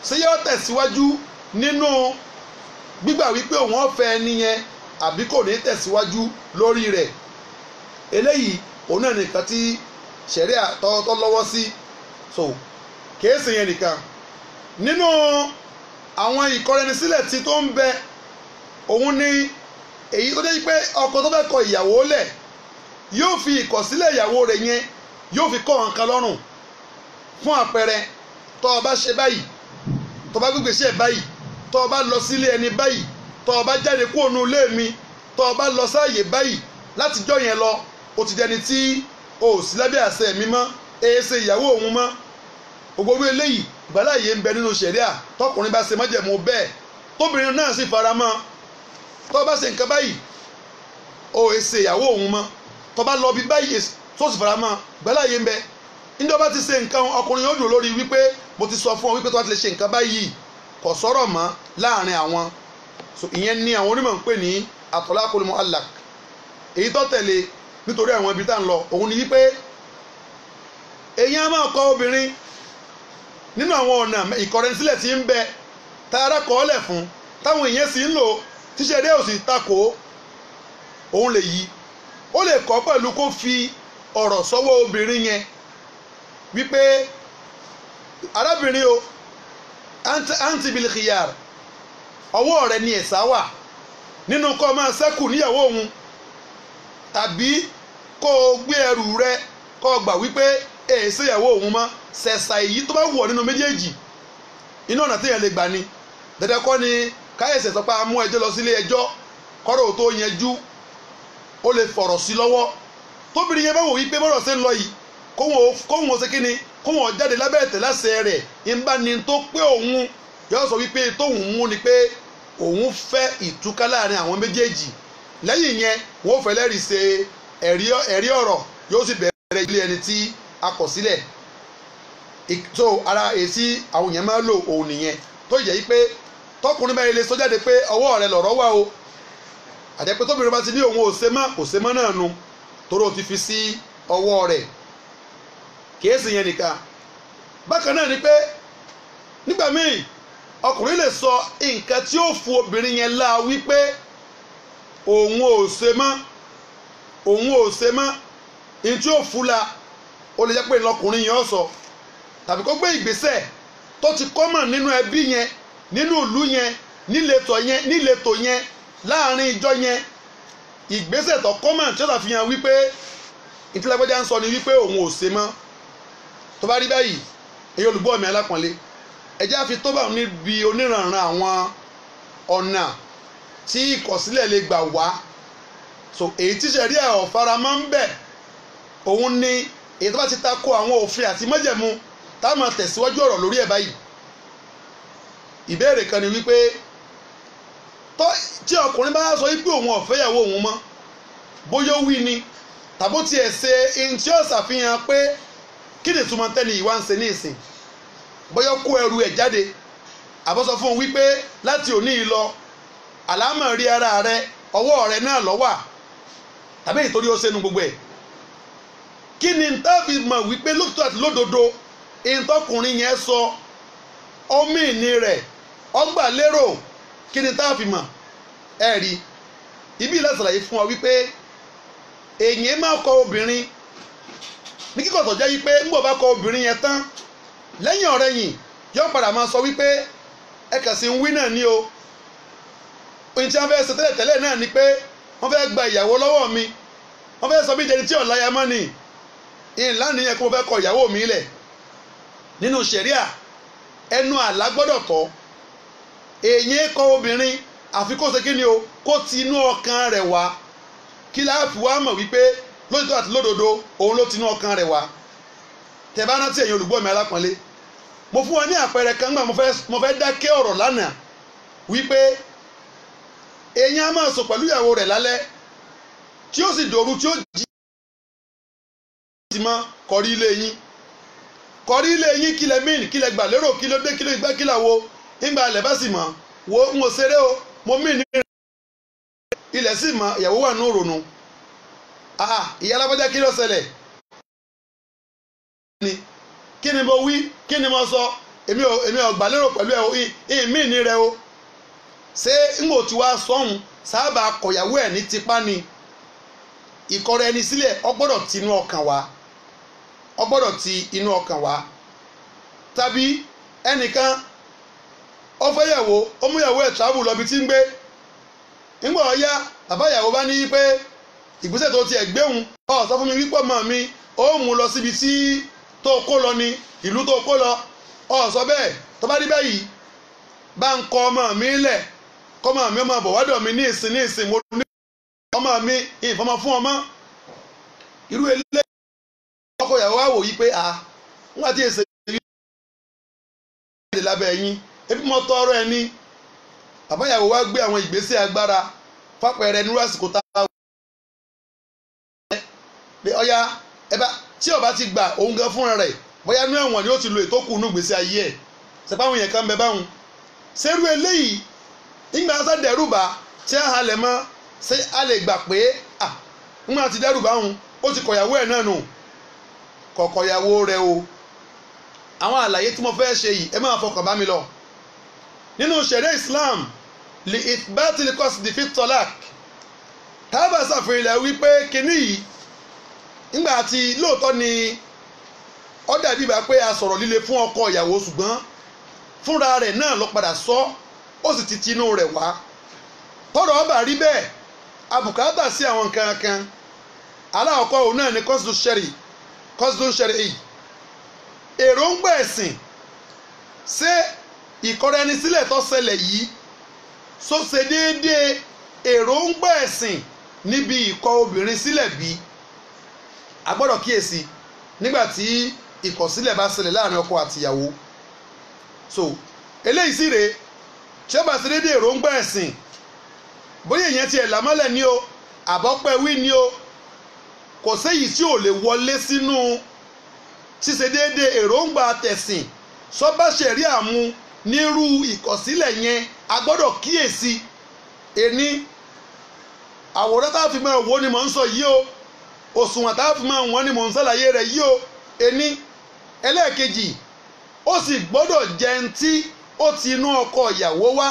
ṣé yóò tẹ̀síwájú nínú gbígbà wípé òun ọ̀fẹ́ ẹni yẹn àbí kò ní tẹ̀síwájú lórí rẹ̀ eléyìí òun náà nìkan tí ṣẹ̀ríà tọ́ lọ́wọ́ sí so kéèsì yẹn nìkan nínú àwọn ìkọrẹnisílẹ̀ tí tó ń bẹ òun ni èyí tó dé pé ọkọ tó fẹ́ kọ ìyàwó lẹ̀ yóò fi ìkọ̀sílẹ̀ ìyàwó rẹ̀ yẹn yóò fi kọ́ nǹkan lọ́rùn fún àpẹẹrẹ tó o bá ṣe báyìí tó o bá gbégbèsè báyìí tó o bá lọ sílé ẹni báyìí tó o bá jáde kúrò nínú ilé mi tó o bá lọ sáàyè báyìí látijọ́ yẹn lọ o ti dẹni tí o ò sí lábẹ́ àṣẹ mi mọ́ èéṣe ìyàwó òun mọ́ gbogbo eléyìí ìgbàláyé ń bẹ nínú ṣẹ̀ríà tọkùnrin bá ṣe májẹ̀mú bẹ́ẹ̀ tóbìnrin náà sì fara mọ́ tó o bá ṣe nǹkan báyìí o èéṣe ìyàwó òun mọ́ tó o bá lọ bí báyìí tó sì fara mọ́ ìgbàláyé ń bẹ níjọ́ bá ti ṣe nǹkan ọkùnrin yóò dùn lórí wípé mo ti sọ fún ọ wípé tó bá ti lè ṣe nǹkan báyìí kò sọ̀rọ̀ mọ́ láàrin àwọn so ìyẹn ni àwọn onímọ̀ ń pè ní at-talaqul mu'allaq èyí tó tẹ̀lé nítorí àwọn ibi tá ń lọ òun ni wípé èyàn máa kọ obìnrin nínú àwọn ọ̀nà ìkọrẹnisílẹ̀ tí ń bẹ tààrà kọ́ọ́lẹ̀ fún táwọn èèyàn sì ń lò tíṣẹ́ dé òsì takò òun lè yí ó lè kọ́ pẹ̀lú kó fi ọ̀rọ̀ sọ́wọ́ obìnrin yẹn wípé arábìnrin o anti bil khiyar ọwọ́ rẹ ni ẹ̀sà wà nínú kó máa ṣẹ́kù níyàwó òun tàbí kó o gbé ẹrù rẹ kó o gbà wípé èsì ìyàwó òun mọ́ ṣẹ̀ṣà èyí tó bá wù ọ́ nínú méjèèjì inú ọ̀nà téèyàn lè gbà ni dandan kọ́ ni káyọ̀sẹ̀ sọ pé a mú ẹjọ́ lọ sílé ẹjọ́ kọ́rọ̀ tó yanjú ó lè fọ̀rọ̀ sí lọ́wọ́ tóbìnrin yẹn bá wò wípé bọ́rọ̀ ṣe ń lọ yìí kóhun ó ṣe kí ni kóhun ó jáde lábẹ́ ẹ̀tẹ̀ láṣẹ rẹ̀ ìbá ni tó pé òun yóò sọ wípé tóhun mú ni pé òun fẹ́ ìtúká láàrin àwọn méjèèjì lẹ́yìn yẹn wọ́n fẹ́ lẹ́rìí ṣe ẹ̀rí ọ̀rọ̀ yóò sì bẹ̀rẹ̀ ilé ẹni tí a kọ̀ sílẹ̀ so ara èsì àwọn yẹn máa lò òun nìyẹn tó yẹ yí pé tọkùnrin bá ilé sọ jáde pé ọwọ́ rẹ lọ̀rọ̀ wà o àjẹpẹ́ tóbìnrin bá ti ní òun ò ṣe mọ́ náà nu torí o ti fi sí ọwọ́ rẹ̀ kìí yẹn nìkan bákan náà ni pé nígbà míì ọkùnrin lè sọ nǹkan tí ó fu obìnrin yẹn la wípé òun ò ṣe mọ́ ní tí ó fu la ó lè jẹ́ pé lọkùnrin yẹn ó sọ tàbí kó gbé ìgbésẹ̀ tó ti kọ́mọ̀ nínú ẹbí yẹn nínú ìlú yẹn níletò yẹn láàrin ìjọ yẹn ìgbésẹ̀ tó kọ́mọ̀ tí ó ṣàfihàn wípé ìtìlágbẹ́jà ń sọ ni wípé òun ò ṣe mọ́ tó bá rí báyìí èyí olùgbọ́ mi alápọ̀nlé ẹjẹ́ àfi tó bá níbi oníranran àwọn ọ̀nà tí ìkọ̀sílẹ̀ lè gbà wá so èyí tí sẹ̀rí ẹ̀ ọ̀faramọ́ ń bẹ̀ òun ni èyí tó bá ti tako àwọn òfin àti májẹ̀mú táwọn tẹ̀síwájú ọ̀rọ̀ lórí ẹ̀ báyìí ìbéèrè kan ni wípé tí ọkùnrin bá sọ wípé òun ò fẹ́ ìyàwó òun mọ́ bóyá ó wí ni tàbó tiẹ̀ ṣe ohun tí ó ṣàfihàn pé kí ni ìtumọ̀ tẹ́ni ìwà ń ṣe ní ìsìn bóyá kó ẹrù ẹ̀ jáde àbọ̀sọ fún un wípé láti òní yìí lọ àlámọ̀rí ara rẹ ọwọ́ rẹ náà ló wà tàbí ìtorí ó ṣẹnu gbogbo ẹ̀ kí ni tá fi mọ̀ wípé lóòótọ́ àti lódodo ìtọ́kùnrin yẹn sọ ọmọ ìní rẹ̀ ọgbà lérò kí ni tá fi mọ̀ ẹ rí ibi ìlàsàlàyé fún wa wípé èyí máa kọ obìnrin ní kíkọ̀ tó jẹ́ wípé ń bọ̀ bá kọ obìnrin yẹn tán lẹ́yìn ọ̀rẹ́yìn yóò padà máa sọ wípé ẹ kàn sí ń wí náà ní o ohun tí wọ́n fẹ́ ṣe tẹ́lẹ̀ náà ni pé wọ́n fẹ́ gba ìyàwó lọ́wọ́ mi wọ́n fẹ́ sọ bí ìdẹni tí ọ̀la ya mọ́ ni ìlànà yẹn kó mo fẹ́ kọ ìyàwó mi lẹ̀ nínú ṣẹ̀ríà ẹnu àlá gbọ́dọ̀ tọ́ èyí kọ obìnrin àfi kó ṣe kí ni o kó ti inú ọkàn rẹ̀ wá kí láàfin wá mọ̀ wípé lóòótọ́ àti lódodo òun ló ti inú ọkàn rẹ̀ wá tẹ́ bá rántí ẹ̀yin olùgbọ́ mi alápọ̀nlé mo fún wọn ní àpẹẹrẹ kan gbà mo fẹ́ dákẹ́ ọ̀rọ̀ lánàá wípé èèyàn á máa sùn pẹ̀lú ìyàwó rẹ̀ lálẹ́ tí ó sì dòru tí ó jí mọ́ kọrí ilé yín kílẹ̀ míìn kílẹ̀ gbà lérò kí ló dé kí ló gbá kí làwo nígbà ilẹ̀ bá sì mọ̀ wo ń wo ṣeré o mo míìn ní ilẹ̀ sì mọ̀ ìyàwó wà ní òrònú ìyá alábọ́já kí ló ṣẹlẹ̀ kí ni mo wí kí ni mo sọ èmi ò gbà lérò pẹ̀lú ẹ̀ míìn ní rẹ o ṣé ń wò tí wàá sọ́hun sábà kọ̀yàwó ẹ̀ ní tipá ni ìkọrẹ ẹni sílẹ̀ ó gbọ́dọ̀ ti inú ọkàn wá ó gbọ́dọ̀ ti inú ọkàn wá tàbí ẹnìkan ó fẹ́ yàwó ó mú yàwó ẹ̀ travel lọ bí tí ń gbé nígbà ọ̀yá bàbá ìyàwó bá ní pé ìgbésẹ̀ tó tiẹ̀ gbéhùn ó sọ fún mi wípé ọmọ mi ó mú lọ síbi tí tó kó lọ ní ìlú tó kó lọ ó sọ bẹ́ẹ̀ tó bá rí báyìí bá ń kọ ọmọ mi lẹ̀ kọ́mọ mi ọmọ bọ̀ wádọ̀ mi ní ìsìn mo ní ọmọ mi ìfọmọ fún ọmọ irú ilé ọkọ ìyàwó wá wò yí pé wọn àti èsè yìí ìdè lábẹ́ yín ebi mo tọrọ ẹni bàbá ìyàwó wá gbé àwọn ìgbésẹ̀ agbára fápẹ̀rẹ̀ nírú àsìkò tá a wọ pé ọyá ẹbá tí ọba ti gbà òun gan fúnra rẹ̀ bóyá inú ẹ̀wọ̀n ni ó ti lo ètò kù nù gbèsè ayé ẹ̀ sẹpáwọn yẹn kan bẹ báwọn ṣerú eléyìí ìgbà sá dẹrùbà tí a halẹ̀ mọ́ ṣé a lè gbà pé ńgbà tí dẹrùbà òun ó ti kọ̀yàwó ẹ̀ náà nù kọ̀kọ̀yàwó rẹ̀ o àwọn àlàyé tí mo fẹ́ ṣe yìí ẹ máa fọkàn bá mi lọ nínú ṣẹ̀ríà Islam li ithbati li qasdi fi talaq tábà ṣàfihàn wípé kíní yìí nígbà tí lóòótọ́ ni ó dàbí bá pé a sọ̀rọ̀ líle fún ọkọ ìyàwó ṣùgbọ́n fúnra rẹ̀ náà ló padà sọ ó sì ti tinú rẹ̀ wá tọ́rọ̀ ọba rí bẹ́ẹ̀ abùkátà sí àwọn nǹkan kan aláwọ̀kọ́ òun náà ni kọ́sùdùn ṣẹ̀rì èròǹgbà ẹ̀sìn ṣé ìkọrẹnisílẹ̀ tó ṣẹlẹ̀ yìí só ṣe déédéé èròǹgbà ẹ̀sìn níbi ìkọ obìnrin sílẹ̀ bí a gbọ́dọ̀ kíyèsí nígbà tí ìkọ̀sílẹ̀ bá ṣẹlẹ̀ láàrin ọkọ àtìyàwó so eléyìí sì rèé tí ó bá ṣe déédéé èròǹgbà ẹ̀sìn bóyá ìyẹn tiẹ̀ lámọ́lẹ̀ ni o àbọ̀pẹ̀wí ni o kò séyìí tí ò lè wọlé sínú ṣíṣe déédéé èròǹgbà tẹ̀sìn sọ́bàṣẹ̀rí àmú nírú ìkọ̀sílẹ̀ yẹn a gbọ́dọ̀ kíyèsí ẹni àwòrán tá a fi máa wò ni mò ń sọ yìí o òṣùwọ̀n tá a fi máa wọ́n ni mò ń ṣàlàyé rẹ̀ yìí o ẹni ẹlẹ́ẹ̀kejì ó sì gbọ́dọ̀ jẹ́ ń tí ó ti inú ọkọ ìyàwó wá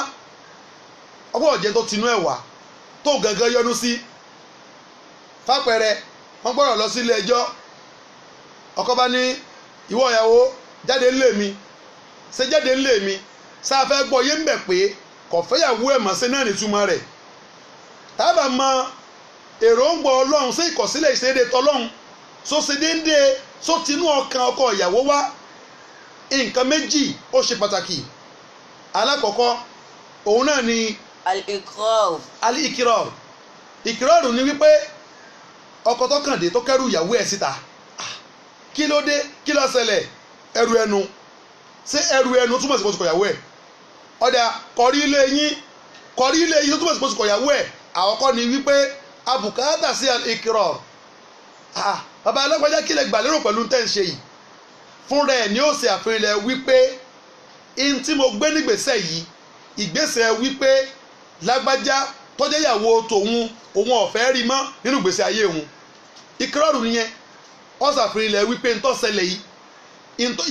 ọgbọ́dọ̀ jẹ́ tó ti inú ẹ̀ wá tó gangan yọnu sí fàpẹẹrẹ wọ́n gbọ́dọ̀ lọ sí ilé ẹjọ́ ọkọ bá ní ìwọ ìyàwó jáde ńlé mi ṣe jáde ńlé mi sáfẹ́ gbọ́ yé ń bẹ̀ pé kọ̀fẹ́yàwó ẹ̀ mọ̀ sí náà nìtumọ̀ rẹ̀ tábà mọ èròǹgbà ọlọ́run sí ìkọ̀sílẹ̀ ìṣeré tọlọ́run só ṣe déédéé só tinú ọkàn ọkọ ìyàwó wá nǹkan méjì ó ṣe pàtàkì alákọ̀ọ́kọ́ òun náà ni al-ikrar ìkírọ̀rù ni wípé ọkọ tó kàn dé tó kẹ́rù ìyàwó ẹ̀ síta kí ló dé kí ló ṣẹlẹ̀ ẹrù ẹnu ṣé ẹrù ẹnu túmọ̀ sí pọ̀sùkọ̀ ìyàwó ẹ̀ ọ̀dà kọrí ilé yín tó túmọ̀ sí pọ̀sùkọ̀ ìyàwó ẹ̀ àkọ́kọ́ ni wípé abùkátà sí al-ikrar bàbá alágbájá kí lè gbà lérò pẹ̀lú tẹ́ ń ṣe yìí fúnra ẹ̀ ni ó ṣe àfihàn wípé in tí mo gbé nígbésẹ̀ yìí ìgbésẹ̀ wípé lágbájá tọ́jẹ́ ìyàwó tòun òun ọ̀fẹ́ rí mọ́ nínú ìgbésẹ̀ ayé òun ìkírọ̀rù nìyẹn ó ṣàfihàn wípé ń tó ṣẹlẹ̀ yìí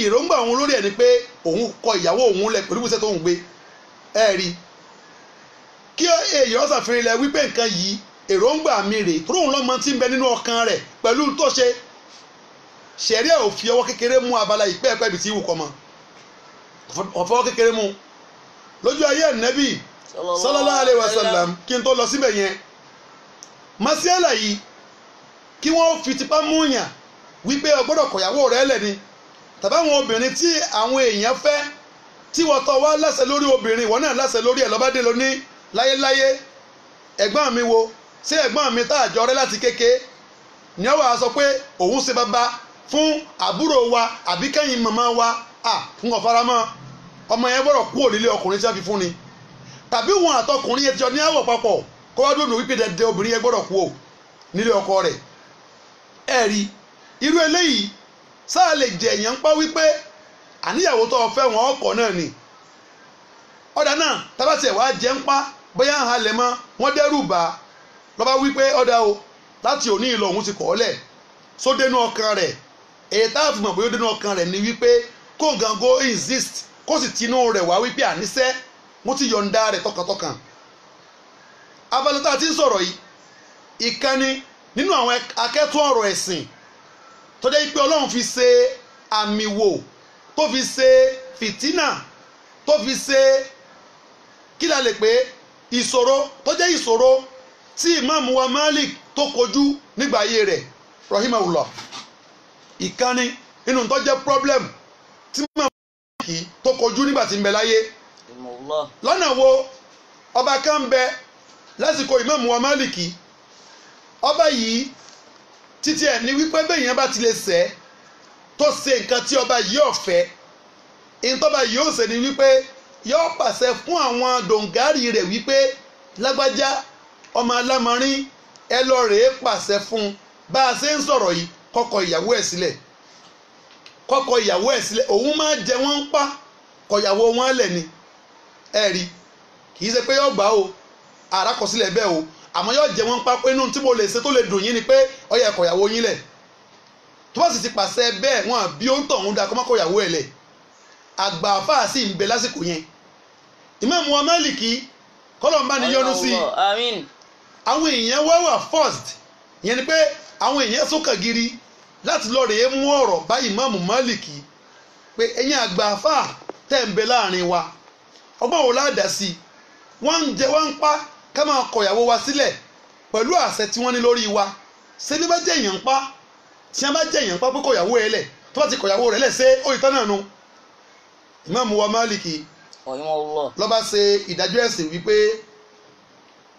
ìròǹgbà òun lórí ẹ̀ ni pé òun kọ ìyàwó òun lẹ̀ pẹ̀lú ìgbésẹ̀ tó ń gbé ẹ̀ rí kí èyí ó ṣàfihàn wípé nǹkan yìí èròǹgbà mi rè tó lóun lọ́mọ tí ń bẹ nínú ọkàn rẹ̀ pẹ̀lú tó ṣe ṣẹ̀ríà ò fi ọwọ́ kékeré mú abala ìpẹ́ẹ̀pẹ́ ibi tí ìwù kọ́ mọ́ ọ̀fọwọ́ kékeré mú lójú ayé Ànábì sallallahu alaihi wasallam kí n tó lọ síbẹ̀ yẹn masiala yìí kí wọ́n fi tipá mú yàn wípé o gbọ́dọ̀ kọ̀yàwó rẹ̀ lẹ́ni tàbáwọn obìnrin tí àwọn èèyàn fẹ́ tí wọ́n tọ́ wá láṣẹ lórí obìnrin ìwọ náà láṣẹ lórí ẹ̀ lọ́bàdé lọ ní láyéláyé ẹ̀gbọ́n mi wo ṣé ẹ̀gbọ́n mi tá àjọ rẹ láti kéke ni ó wàá sọ pé òun ṣe bàbá fún àbúrò wa àbí kẹ́yìn màmá wa ń kàn fara mọ́ ọmọ yẹn gbọ́dọ̀ kúrò nílé ọkùnrin tí wọ́n fi fún ni tàbí wọn àtọkùnrin yẹn ti jọ ní àwọ̀ papọ̀ kó wá dóònù wípé dẹdẹ obìnrin yẹn gbọ́dọ̀ kúrò nílé ọkọ rẹ̀ ẹ rí irú eléyìí sáà lè jẹ èèyàn ń pa wípé àníyàwó tó fẹ́ wọn ọkọ náà ni ọ̀dà náà tábàtì ẹ̀ wá jẹ́ ń pa bóyá ń halẹ̀ mọ́ wọ́n dẹ́rù bá lọ́ba wípé ọ̀dà o láti òní ìlọ òun ti kọ̀ ọ́ lẹ̀ sódénú ọkàn rẹ̀ èyí tá a fi mọ̀ bóyá ó dénú ọkàn rẹ̀ ni wípé kó gango insist kó sì tinú rẹ̀ wá wípé àníṣẹ́ mo ti yọ̀ǹda rẹ̀ tọkàntọkàn abalẹ̀ tá a ti ń sọ̀rọ̀ yìí ìkànnì nínú àwọn akẹ́tún ọ̀rọ̀ ẹ̀sìn tó jẹ́ pé Ọlọ́run fi ṣe àmì wò tó fi ṣe fìtínà tó fi ṣe kí la lè pé ìṣòro tó jẹ́ ìṣòro tí ìmáàmù wa Malik tó kojú nígbà ayé rẹ̀ rahimahullah ìkànnì nínú tó jẹ́ problem tí ìmáàmù Malik tó kojú nígbà tí ń bẹ láyé lọ́nà wo ọba kan ń bẹ lásìkò ìmáàmù wa Malik ọba yìí títí ẹ̀ ní wípé bẹ́ẹ̀yẹn bá ti lè ṣẹ̀ tó ṣe nǹkan tí ọba yìí ọ̀fẹ́ ìtọ́ba yìí ó ṣe ni wípé yóò pàṣẹ fún àwọn dòǹgárì rẹ̀ wípé lágbájá ọmọ alámarin ẹ lọ rèé pàṣẹ fún bá a ṣe ń sọ̀rọ̀ yìí kọ́kọ́ ìyàwó ẹ̀ sílẹ̀ òun máa jẹ wọ́n ń pa kọ̀yàwó wọn lẹ̀ ni ẹ rí kì í ṣe pé yóò gbà o àràkọsílẹ̀ bẹ́ẹ̀ o àmọ́ yóò jẹ wọ́n pa pé inú tí mo lè ṣe tó lè dùn yín ni pé ó yẹ kọ̀yàwó yín lẹ̀ tó bá sì ti pàṣẹ bẹ́ẹ̀ wọn bí ó ń tọ̀ ń da kọ́ má kọ̀yàwó ẹ̀ lẹ̀ àgbà àfáà sì ń bẹ lásìkò yẹn Ìmáàmù wa Málíkì kọ́lọ̀ ń bá ní yọ́nú sí àwọn èèyàn wá wà first ìyẹn ni pé àwọn èèyàn sókà giri láti lọ rèé mú ọ̀rọ̀ bá ìmáàmù Málìkì pé ẹ̀yin àgbà àfà tẹ̀ ń bẹ láàrin wa ọgbọ́n wo láàdá sí i wọ́n ń jẹ wọ́n ń pa ká máa kọ ìyàwó wa sílẹ̀ pẹ̀lú àṣẹ tí wọ́n ní lórí wa ṣé bí bá jẹ́ èèyàn ń pa tí wọ́n bá jẹ́ èèyàn ń pa pé kọ ìyàwó rẹ̀ lẹ̀ tó bá ti kọ ìyàwó rẹ̀ lẹ̀ ṣé ó ìtàn náà nu ìmáàmù wa Málìkì ló bá ṣe ìdájọ́ ẹ̀sìn wípé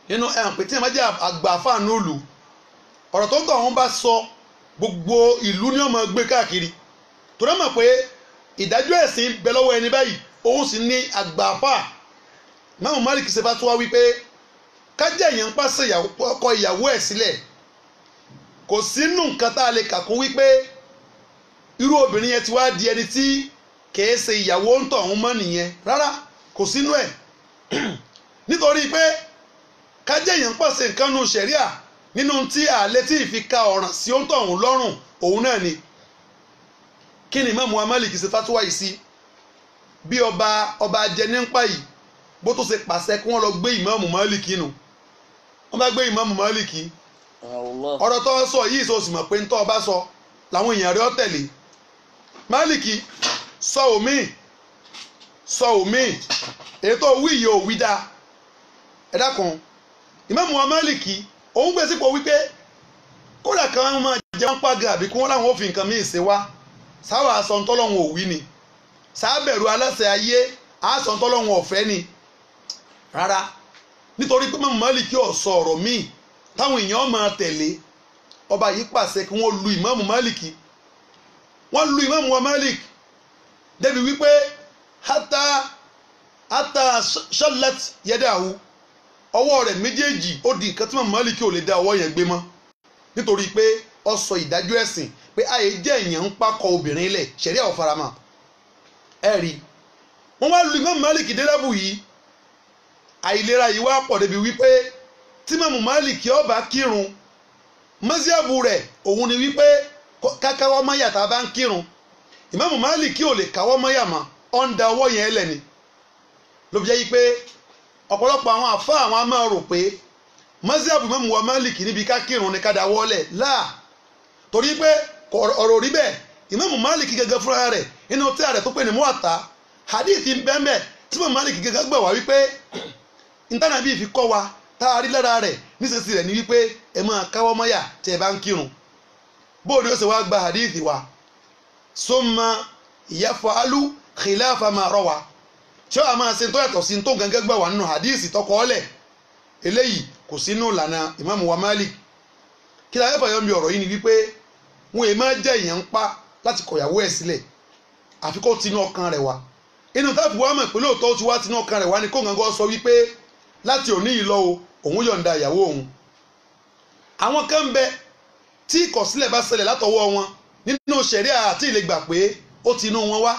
nínú ẹ̀hàn pé tí wọ́n bá jẹ́ àgbà àfà nóòlù ọ̀rọ̀ tó ń tọ̀ wọ́n bá sọ gbogbo ìlú ni wọ́n máa gbé káàkiri tó dá mọ̀ pé ìdájọ́ ẹ̀sìn bẹ lọ́wọ́ ẹni báyìí òun sì ní àgbà àfà Ìmáàmù Málìkì ṣe bá tó wá wípé kájẹ́ èèyàn ń pàṣẹ ọkọ ìyàwó ẹ̀ sílẹ̀ kò sínú nǹkan tá a lè kà kún wípé irú obìnrin yẹn ti wá di ẹni tí kìí ṣe ìyàwó ń tọ̀ ọ̀hún mọ́ nìyẹn rárá kò sínú ẹ̀ nítorí pé kájẹ́ èèyàn ń pàṣẹ nǹkan nu ṣẹ̀ríà nínú tí àlẹ́ tí ìfi ka ọ̀ràn sí ó ń tọ̀ ọ̀hún lọ́rùn òun náà ni kí ni Ìmáàmù Málìkì ṣe fatuwa yìí sí bí ọba ajẹni ń pa yìí bó tó ṣe pàṣẹ kí wọ́n lọ gbé Ìmáàmù Málìkì nù wọ́n bá gbé Ìmáàmù Málìkì ọ̀rọ̀ tó sọ yìí sọ sì mọ̀ pé ń tọ́ ọba sọ làwọn èèyàn rẹ̀ ọ́ tẹ̀lé Málìkì sọ òmíì èyí tó wí yìí ò wí dáa ẹ dákun Ìmáàmù Málìkì òun gbé sípò wípé kódà kan máa jẹ wọn pàgẹ àbí kí wọn láwọn ò fi nǹkan míì ṣe wá sáwà aṣọ ntọ́lọ́hún ò wí ni sábẹ̀rù aláṣẹ ayé aṣọ ntọ́lọ́hún ọ̀fẹ́ ni rárá nítorí pé Ìmáàmù Málìkì ò sọ ọ̀rọ̀ míì táwọn èèyàn máa tẹ̀lé ọba yìí pàṣẹ kí wọ́n lu Ìmáàmù Málìkì wọ́n lu Ìmáàmù Málìkì débi wípé hátà ṣọlẹt yẹdáhu ọwọ́ rẹ̀ méjèèjì ó di nǹkan tí Ìmáàmù Málìkì ò lè dá ọwọ́ yẹn gbé mọ́ nítorí pé ó sọ ìdájọ́ ẹ̀sìn pé àyè jẹ́ èèyàn ń pakọ̀ obìnrin lẹ̀ ṣẹ̀ríà ò faramọ́ ẹ rí wọ́n wá lu Ìmáàmù Málìkì dé lẹ́bù yìí àìlera yìí wá pọ̀ débi wípé tí Ìmáàmù Málìkì ó bá kírun mọ́síàbù rẹ̀ òun ni wípé kákáwọ́ mọ́yà tá a bá ń kírun Ìmáàmù Málìkì ò lè káwọ́ mọ́yà mọ́ ọ́ ń da ọwọ́ yẹn lẹ̀ ni ló fi jẹ́ yí pé ọ̀pọ̀lọpọ̀ àwọn àfá àwọn a máa rò pé mọ́síàbù Ìmáàmù wa Málìkì níbi ká kírun ní ká dáwọ́ lẹ̀ láà torí pé ọ̀rọ̀ rí bẹ́ẹ̀ Ìmáàmù Málìkì gẹ́gẹ́ fúnra rẹ̀ nínú tí ààrẹ tó pè ní Muwatta hadith bẹ́ẹ̀ tí Ìmáàmù Málìkì gẹ́gẹ́ gbà wá wípé ìtànà bíi fi kọ́ wa tá a rí lára rẹ̀ nísinsìnyí rẹ̀ ni wípé ẹ máa káwọ́ mọ́yà tí ẹ bá ń kírun bóòdù ó sì wá gba hadith wa summa yaf'alu khilafa ma rawa tí ó máa ṣe tó yàtọ̀ sí tó gẹ́gẹ́ gbà wá nínú hadith tọkọ ọ́lẹ̀ eléyìí kò sínú ìlànà Ìmáàmù wa Málìkì kí la fẹ́ yọ mi ọ̀rọ̀ yìí ni wípé wọn èèmọ̀ jẹ́ èèyàn ń pa láti kọ̀yàwó ẹ̀ sílẹ̀ àfi kó tinú ọkàn rẹ̀ wá inú táàbù wa mọ̀ pé lóòótọ́ ó ti wá tinú ọkàn rẹ̀ wá ni kó gangan sọ wípé láti òní yìí lọ o òun yọ̀ǹda ìyàwó òun àwọn kan ń bẹ tí ìkọ̀sílẹ̀ bá ṣẹlẹ̀ látọwọ́ wọn nínú ṣẹ̀ríà àti ilé gbà pé ó tinú wọn wá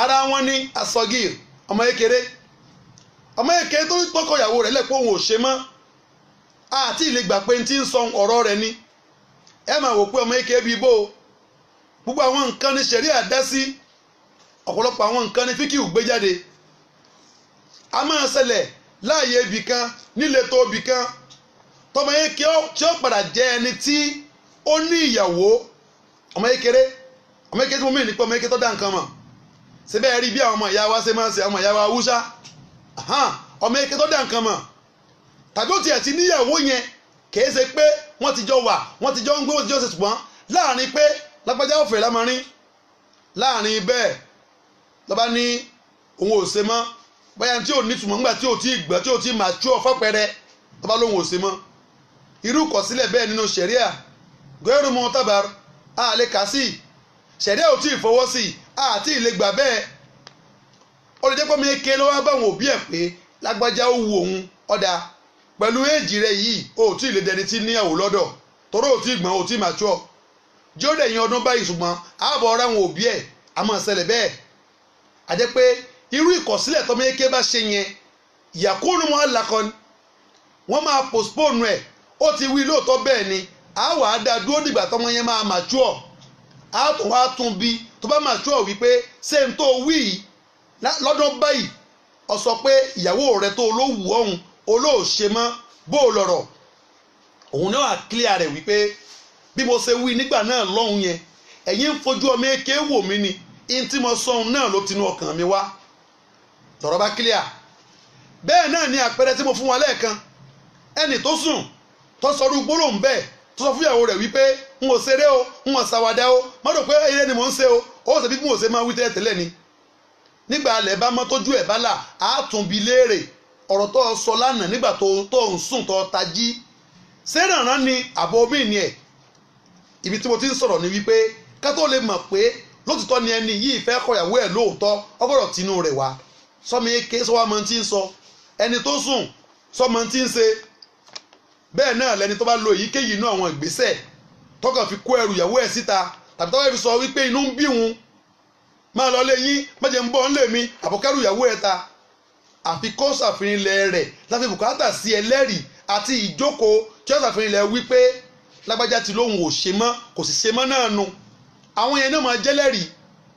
ara wọn ní asọ́gìr ọmọ kékeré tó tọkọ ìyàwó rẹ̀ lẹ́pọ̀ òun ò ṣe mọ́ àti ilé gbà pé ti ń sọ ọ̀rọ̀ rẹ̀ ni ẹ máa wò pé ọmọ kékeré bíi bó gbogbo àwọn nǹkan ní ṣẹ̀ríà dá sí ọ̀pọ̀lọpọ̀ àwọn nǹkan ní fíkìú gbé jáde a máa ṣẹlẹ̀ láàyè ibì kan níletò ibì kan tọmọ kékeré tí ó padà jẹ́ ẹni tí ó ní ìyàwó ọmọ kékeré tí mo mìíràn ní pé ọmọ kékeré tó dá nǹkan mọ̀ síbẹ̀ rí bí àwọn ọmọ ìyá wa ṣe máa ń ṣe àwọn ọmọ ìyá wa Haúsá ọmọ kékeré tó dá nǹkan mọ̀ tàbí ó tiẹ̀ ti níyàwó yẹn kìí ṣe pé wọ́n ti jọ wà wọ́n ti jọ ń gbé wọ́n ti jọ ṣe ṣùgbọ́n láàrin pé lágbájá ọ̀fẹ́ lámarin láàrin bẹ́ẹ̀ lọ́ba ní òun ò ṣe mọ́ bóyá tí ò ní túmọ̀ nígbà tí ò tí ì gbọ́ tí ò tí ì máa tú ọ̀fọ́ pẹrẹ lọ́ba lóun ò ṣe mọ́ irú kọ̀sílẹ̀ bẹ́ẹ̀ nínú ṣẹ̀ríà gẹ́rù mọ́ tábàr á lè kà sí ṣẹ̀ríà ò tí ì fọwọ́ sí àti ìlè gbà bẹ́ẹ̀ ó lè jẹ́ pé mi ké lọ́wọ́ báwọn òbí ẹ̀ pé lágbájá ó wu òun ọ̀dà pẹ̀lú éèjì rẹ̀ yìí ó tí ì lè dẹni tí níyàwó lọ́dọ̀ torí ò tí ì gbọ́n ò tí ì máa tú ọ jẹ́ ó dẹ̀yìn ọdún báyìí ṣùgbọ́n ààbọ̀ ọ̀rọ̀ àwọn òbí ẹ̀ a máa ṣẹlẹ̀ bẹ́ẹ̀ a jẹ́ pé irú ìkọ̀sílẹ̀ tọ́mọ eke bá ṣe yẹn yakunu mu'allaqan wọ́n máa postpone ẹ̀ ó ti wí lóòótọ́ bẹ́ẹ̀ ni a wà á dá dúró dìgbà tọ́mọ yẹn máa mature a tún wá tún bí tó bá mature wípé ṣé n tó wí lọ́dún báyìí ó sọ pé ìyàwó rẹ tó olówù ọ̀hún olóòṣe mọ́ bó o lọ̀rọ̀ òun náà clear rẹ̀ wípé bí mo ṣe wí nígbà náà lọ́hùn yẹn ẹ̀yin ń fojú ọmọ èké wò mí ni in tí mo sọ ohun náà ló tinú ọkàn mi wá lọ́rọ̀ bá clear. bẹ́ẹ̀ náà ni àpẹẹrẹ tí mo fún wa lẹ́ẹ̀kan ẹni tó sùn tó sọrú gbólóhùn bẹ́ẹ̀ tó sọ fún ìyàwó rẹ̀ wípé n ò ṣeré o n ò ṣàwàdà o má rò pé eré ni mò ń ṣe o ó sì bí mo ṣe máa wí tẹ́lẹ̀ ni nígbà alẹ́ bá mọ́ tójú ẹ̀ bá là á tún bi léèrè ọ̀rọ̀ tó sọ lánàá nígbà tó ń sùn tó tají ṣé rànràn ni àbọ̀ omi ni ẹ̀ ibi tí mo ti ń sọ̀rọ̀ ni wípé ká tó lè mọ̀ pé lótìtọ́ ni ẹni yìí fẹ́ kọ̀yàwó ẹ̀ lóòótọ́ ọgbọ́dọ̀ tinú rẹ̀ wá sọmi eke sọ wá mọ tí ń sọ ẹni tó sùn sọmọ tí ń ṣe bẹ́ẹ̀ náà lẹni tó bá lo èyíkéyìí inú àwọn ìgbésẹ̀ tọkàn fi kó ẹrù ìyàwó ẹ̀ síta tàbí tọ́wọ́ fi sọ wípé inú ń bí òun máa lọ lé yín májè ń bọ́ ń lè mi àbọ̀kẹ́rù ìyàwó ẹ̀ ta àfi kó ṣàfihàn ilẹ̀ rẹ̀ láti bùkátà sí ẹlẹ́rìí àti ìjókòó tí ó ṣàfihàn ilẹ̀ wípé lágbájá ti lóhùn ò ṣe mọ́ kò sì ṣe mọ́ náà nu àwọn yẹn náà máa jẹ́lẹ́rìí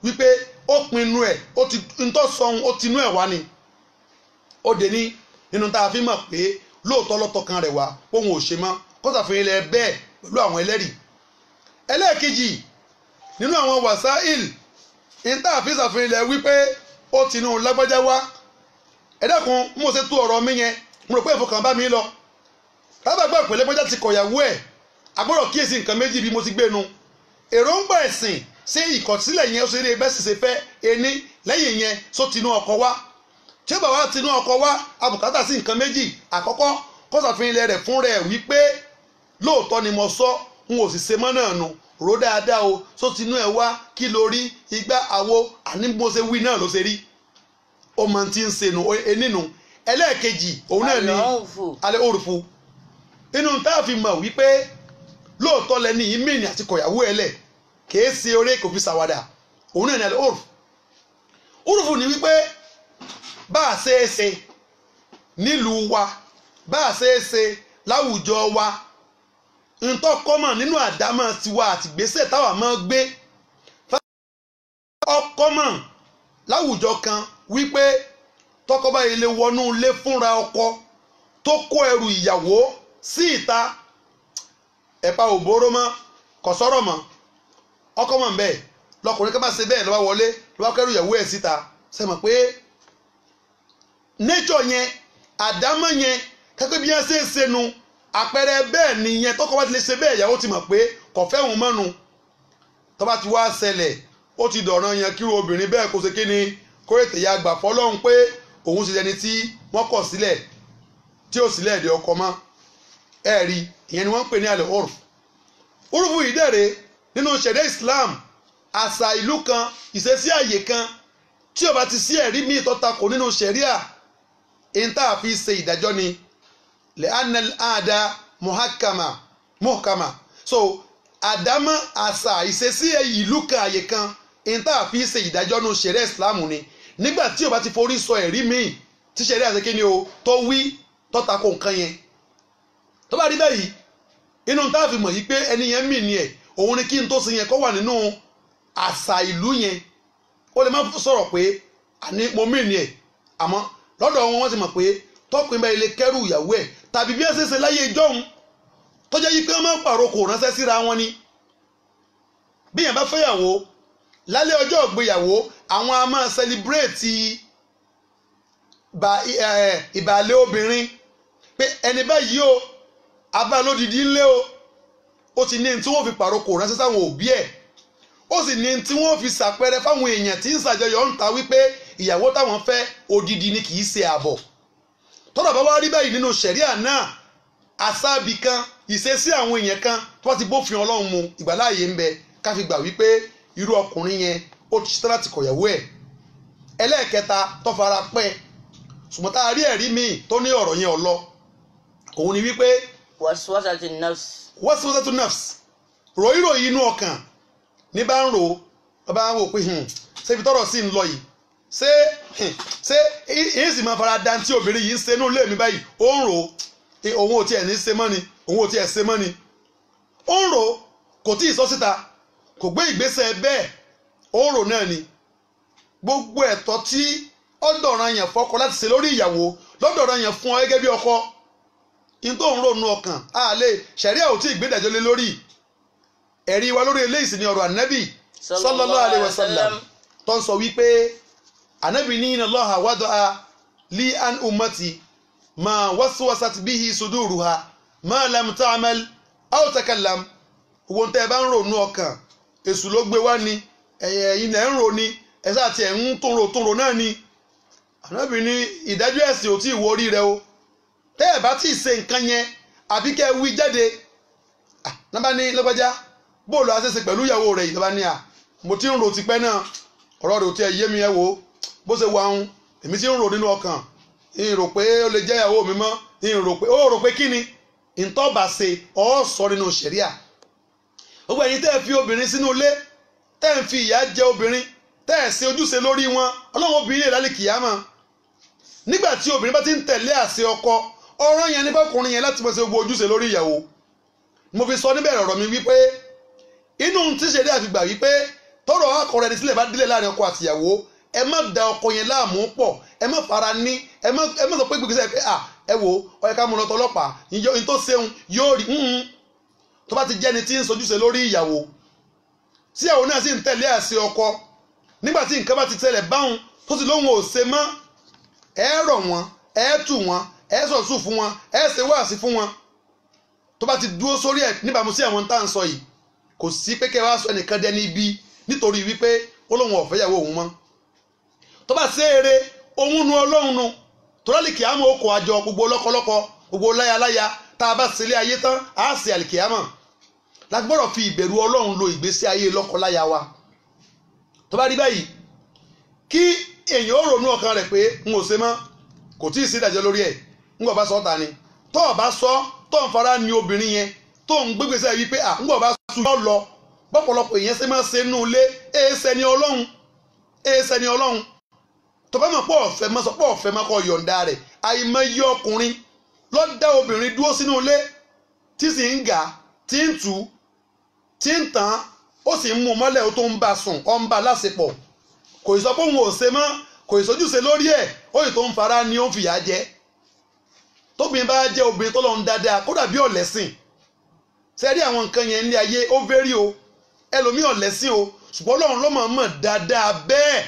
wípé ó pinnu ẹ̀ ó ti ntọ́ sọ̀hún ó tinú ẹ̀ wá ni ó dé ní nínú tá a fi mọ̀ pé lóòótọ́ lọ́tọ̀kan rẹ̀ wá òun ò ṣe mọ́ kó ṣàfihàn ilẹ̀ bẹ́ẹ̀ pẹ̀lú àwọn ẹlẹ́rìí. ẹlẹ́ẹ̀kejì nínú àwọn wàsáìl ní tá a fi ṣàfihàn ilẹ̀ wípé ó tinú lágbájá wá ẹ dákun mo ṣe tú ọ̀rọ̀ mi yẹn mo rò pé ìfọkàn bá mi lọ lábàgbà ìpínlẹ̀ bọ́jà ti kọ̀yàwó ẹ̀ agbọ́dọ̀ kíyèsí nǹkan méjì bí mo ti gbé nu èròǹgbà ẹ̀sìn ṣé ìkọ̀sílẹ̀ yẹn ó ṣe eré bẹ́ẹ̀ sì ṣe fẹ́ ení lẹ́yìn yẹn só tinú ọkọ wá tí ó bá wá tinú ọkọ wá abùkátà sí nǹkan méjì àkọ́kọ́ kó ṣàfihàn ilẹ̀ rẹ̀ fún rẹ̀ wípé lóòótọ́ ni mo sọ n ò sì ṣe mọ́ náà nu rò dáadáa o só tinú ẹ̀ wá kí lórí igbá àwo àní mo ṣe wí náà ló ṣe rí ó mọ tí ń ṣe nu enínú ẹlẹ́ẹ̀kejì òun náà ni alẹ́ òrùfu inú tá a fi mọ̀ wípé lóòótọ́ lẹni ìmìnì àti kọ̀yàwó ẹ̀ lẹ̀ kìí ṣe orí kò fi ṣàwàdà òun náà ní alẹ́ òrùfu ni wípé bá a ṣe é ṣe nílùú wa bá a ṣe é ṣe láwùjọ wa ntọ́ kọ́mọ̀ nínú àdámọ̀ tiwa àti gbèsè táwa máa gbé ọkọ́mọ̀ láwùjọ kan wípé tọkọ bá ilé wọnú ilé fúnra ọkọ tó kó ẹrù ìyàwó sí ìta ẹ̀pà òbóró mọ́ kò sọ̀rọ̀ mọ́ ọkọ mọ̀ bẹ́ẹ̀ lọkùnrin ká má ṣe bẹ́ẹ̀ ló bá wọlé ló bá kẹ́rù ìyàwó ẹ̀ síta ṣe mọ̀ pé nature yẹn àdámọ̀ yẹn kẹ́kẹ́ bí wọ́n ṣe é ṣe nu àpẹẹrẹ bẹ́ẹ̀ nìyẹn tọkọ bá ti lè ṣe bẹ́ẹ̀ ìyàwó ti mọ̀ pé kò fẹ́ òun mọ́nu tó bá ti wá ṣẹlẹ̀ ó ti dọ̀ràn yẹn kí obìnrin bẹ́ẹ̀ kó ṣe kí ni kó ètè ya gbà fọlọ́hún pé òun ṣe ẹni tí wọ́n kọ̀ sílẹ̀ tí ò sílẹ̀ èdè ọkọ mọ́ ẹ̀rí ìyẹn ni wọ́n ń pè ní alẹ́ òrùfù yìí dẹ̀rẹ̀ nínú ṣẹ̀dẹ̀ Islam àṣà ìlú kan ìṣesí àyè kan tí ó bá ti sí ẹ̀rí míì tó takò nínú ṣẹ̀ríà èyí tá a fi ṣe ìdájọ́ ni lẹ́ánẹ́l àdá muhkama so àdámọ́ àṣà ìṣesí ìlú kan àyè kan èyí tá a fi ṣe ìdájọ́ nínú ṣẹ̀ríà Islam ni nígbà tí ó bá ti forí sọ ẹ̀rí míì tí ṣẹ̀ríà ṣe kí ni o tó wí tó takò nǹkan yẹn tó bá rí báyìí inú tá a fi mọ̀ yìí pé ẹni yẹn mì ní ẹ̀ òun ni kí n tó sin yẹn kó wà nínú àṣà ìlú yẹn ó lè má sọ̀rọ̀ pé àní mo mì ní ẹ̀ àmọ́ lọ́dọ̀ wọn wọ́n ti mọ̀ pé tọ́pin bá ilé kẹ́rù ìyàwó ẹ̀ tàbí bí ẹ ṣe ṣe láyé ìjọ́hun tó jẹ́ yìí pé wọ́n máa ń pàrọ̀ kò ránṣẹ́ síra wọn ni bí yẹn bá fẹ́yàwó lálẹ́ ọjọ́ ìgbéyàwó àwọn a máa sẹlibréètì ìbàlẹ̀ obìnrin pé ẹni báyìí o abálódìdí ńlẹ́ o ó ti ní tí wọ́n fi pàrọ̀ kò ránṣẹ́ sáwọn òbí ẹ̀ ó sì ní tí wọ́n fi ṣàpẹẹrẹ fáwọn èèyàn tí ń ṣàjọyọ̀ ń ta wípé ìyàwó táwọn fẹ́ odidi ni kì í ṣe àbọ̀ tọ́lọ̀ bá wá rí báyìí nínú ṣẹ̀ríà náà àṣàbì kan ìṣesí àwọn èèyàn kan tó bá ti bófin Ọlọ́run mu ìgbàláàyè ń bẹ ká fi gbà wípé irú ọkùnrin yẹn ó ti ṣetán láti kọ̀yàwó ẹ̀ ẹlẹ́ẹ̀kẹta tó fara pẹ́ ṣùgbọ́n tá a rí ẹ̀rí míì tó ní ọ̀rọ̀ yẹn ọ̀lọ́ òun ni wípé waswasatu nafs ròyìnròyìn inú ọkàn ní bá ń rò ó bá ń wò pé ṣé ibi tọ́rọ̀ sí ń lọ yìí ṣé èyí sì máa fara dá tí obìnrin yìí ń ṣe inú ilé mi báyìí ó ń rò ó òun ò tiẹ̀ ní ṣe mọ́ ni òun ò tiẹ̀ ṣe mọ́ ni ó ń rò ó kò tí ì sọ síta kò gbé ìgbésẹ̀ bẹ́ẹ̀ ó ń rò náà ni gbogbo ẹ̀tọ́ tí ọ̀dọ̀ràn yẹn fọ́kọ láti ṣe lórí ìyàwó lọ́dọ̀ràn yẹn fún ọ gẹ́gẹ́ bí ọkọ in tó ń ronú ọkàn àlè ṣẹ̀ríà ò tí ì gbédàjọ́ lé lórí ẹ̀rí wa lórí eléyìí sì ni ọ̀rọ̀ ànábì sallallahu alaihi wasallam tó ń sọ wípé ànábì ní inna Allaha wada'a li an ummati ma waswasat bihi suduruha ma lam ta'mal aw takallam owó tẹ́ bá ń ronú ọkàn èṣù ló gbé wá ni ẹ̀yin ẹ̀ ń ro ni ẹ̀sà àti ẹ̀ ń tónro náà ni ànábì ní ìdájọ́ ẹ̀sìn ò tí ì wọ orí rẹ o tẹ́ ẹ̀ bá tí ì ṣe nǹkan yẹn àbí kẹ́ ẹ wí jáde náà bá ní lọ́gbàjá bóòlù àṣẹṣe pẹ̀lú ìyàwó rẹ̀ yìí lọ́ba ní mo ti ń ro tipẹ́ náà ọ̀rọ̀ rẹ̀ ò tí ẹ yé mi ẹ wò bó ṣe wà ń èmi ti ń ro nínú ọkàn ń rò pé ó lè jẹ́ ìyàwó mi mọ́ ń rò pé kí ni ìtọ́ba ṣe ọ̀ sọ nínú ṣẹ̀ríà gbogbo ẹ̀yin tẹ́ ẹ fi obìnrin sínú ilé tẹ́ ẹ fi ìyà jẹ obìnrin tẹ́ ẹ ṣe ojúṣe lórí wọn ọlọ́run obìnrin lè lálẹ́ kìyàmọ́ nígbà tí obìnrin bá ti ń tẹ̀lé àṣẹ ọkọ ọ̀rọ̀ yẹn nípa ọkùnrin yẹn láti mọ̀ ṣe gbogbo ojúṣe lórí ìyàwó mo fi sọ níbẹ̀rẹ̀ ọ̀rọ̀ mi wípé inú tí ṣe dé àfigbà wípé tọrọ akọrọ ẹni sílẹ̀ bá dílé láàrin ọkọ àtìyàwó ẹ má da ọkọ yẹn láàmú pọ̀ ẹ má fara ní ẹ má sọ pé gbèsè pé ẹ wò ó yẹ ká mú lọ tọlọ́pàá ní tó ṣeun yóò rí tó bá ti jẹ́ni tí ń sojúṣe lórí ìyàwó tí ìyàwó náà sì ń tẹ̀lé àṣẹ ọkọ nígbà tí nǹkan bá ti tẹ̀lẹ̀ báwọn tó ti lóhun ò ṣe mọ́ ẹ rọ̀ wọ́n ẹ tù wọ́n ẹ sọ̀sùn fún wọn ẹ ṣe wáàsí fún wọn tó bá ti dúró sórí ẹ̀ níbàámu sí àwọn tá à ń sọ yìí kò sí pé kẹ́ wá sọ ẹnìkan dẹni ibi nítorí wípé ó lóhun ọ̀fẹ́ ìyàwó òun mọ́ tó bá ṣe eré òun nu ọlọ́run nu tó lálìkìámọ̀ okò àjọ gbogbo lọ́kọlọ́kọ gbogbo láyaláya tá a bá sílé ayé tán á sì àlìkìámọ̀ láti gbọ́dọ̀ fi ìbẹ̀rù ọlọ́run lo ìgbésí ayé lọ́kọláya wa tó bá rí báyìí kí èèyàn ó ronú ọkàn rẹ̀ pé n ò ṣe mọ́ kò tí ì sí ìdájọ́ lórí ẹ̀ ń gbọ́ bá sọ ta ni tó o bá sọ tó ń fara ní obìnrin yẹn tó ń gbégbèsè wípé ń gbọ́ bá sùn yọ lọ bọ́pọ̀lọpọ̀ èèyàn ṣe máa ṣe nú ilé èèṣẹ́ ni ọlọ́run tó bá mọ̀ pọ̀ ọ̀fẹ́ mọ́ sọ pọ̀ ọ̀fẹ́ mọ́ kọ́ yọ̀ǹda rẹ̀ àìmọye ọkùnrin ló dá obìnrin dúró sínú ilé tí sì ń gà tí ń tù tí ń tàn ó sì ń mú mọ́lẹ̀ ó tó ń bá sùn ó ń bá láṣepọ̀ kò sọ pé òun ò ṣe mọ́ kò ìsojúṣe lórí ẹ̀ ó sì tó ń fara ní ó ń fìyà jẹ tóbìnrin bá jẹ́ obìnrin tó lọ ń dáadáa kódà bí ọ̀lẹ́sìn sẹ́rí àwọn nǹkan yẹn ní ayé ó vérí o ẹlòmíì ọ̀lẹ́sìn o ṣùgbọ́n Ọlọ́run ló mọ̀ dáadáa bẹ́ẹ̀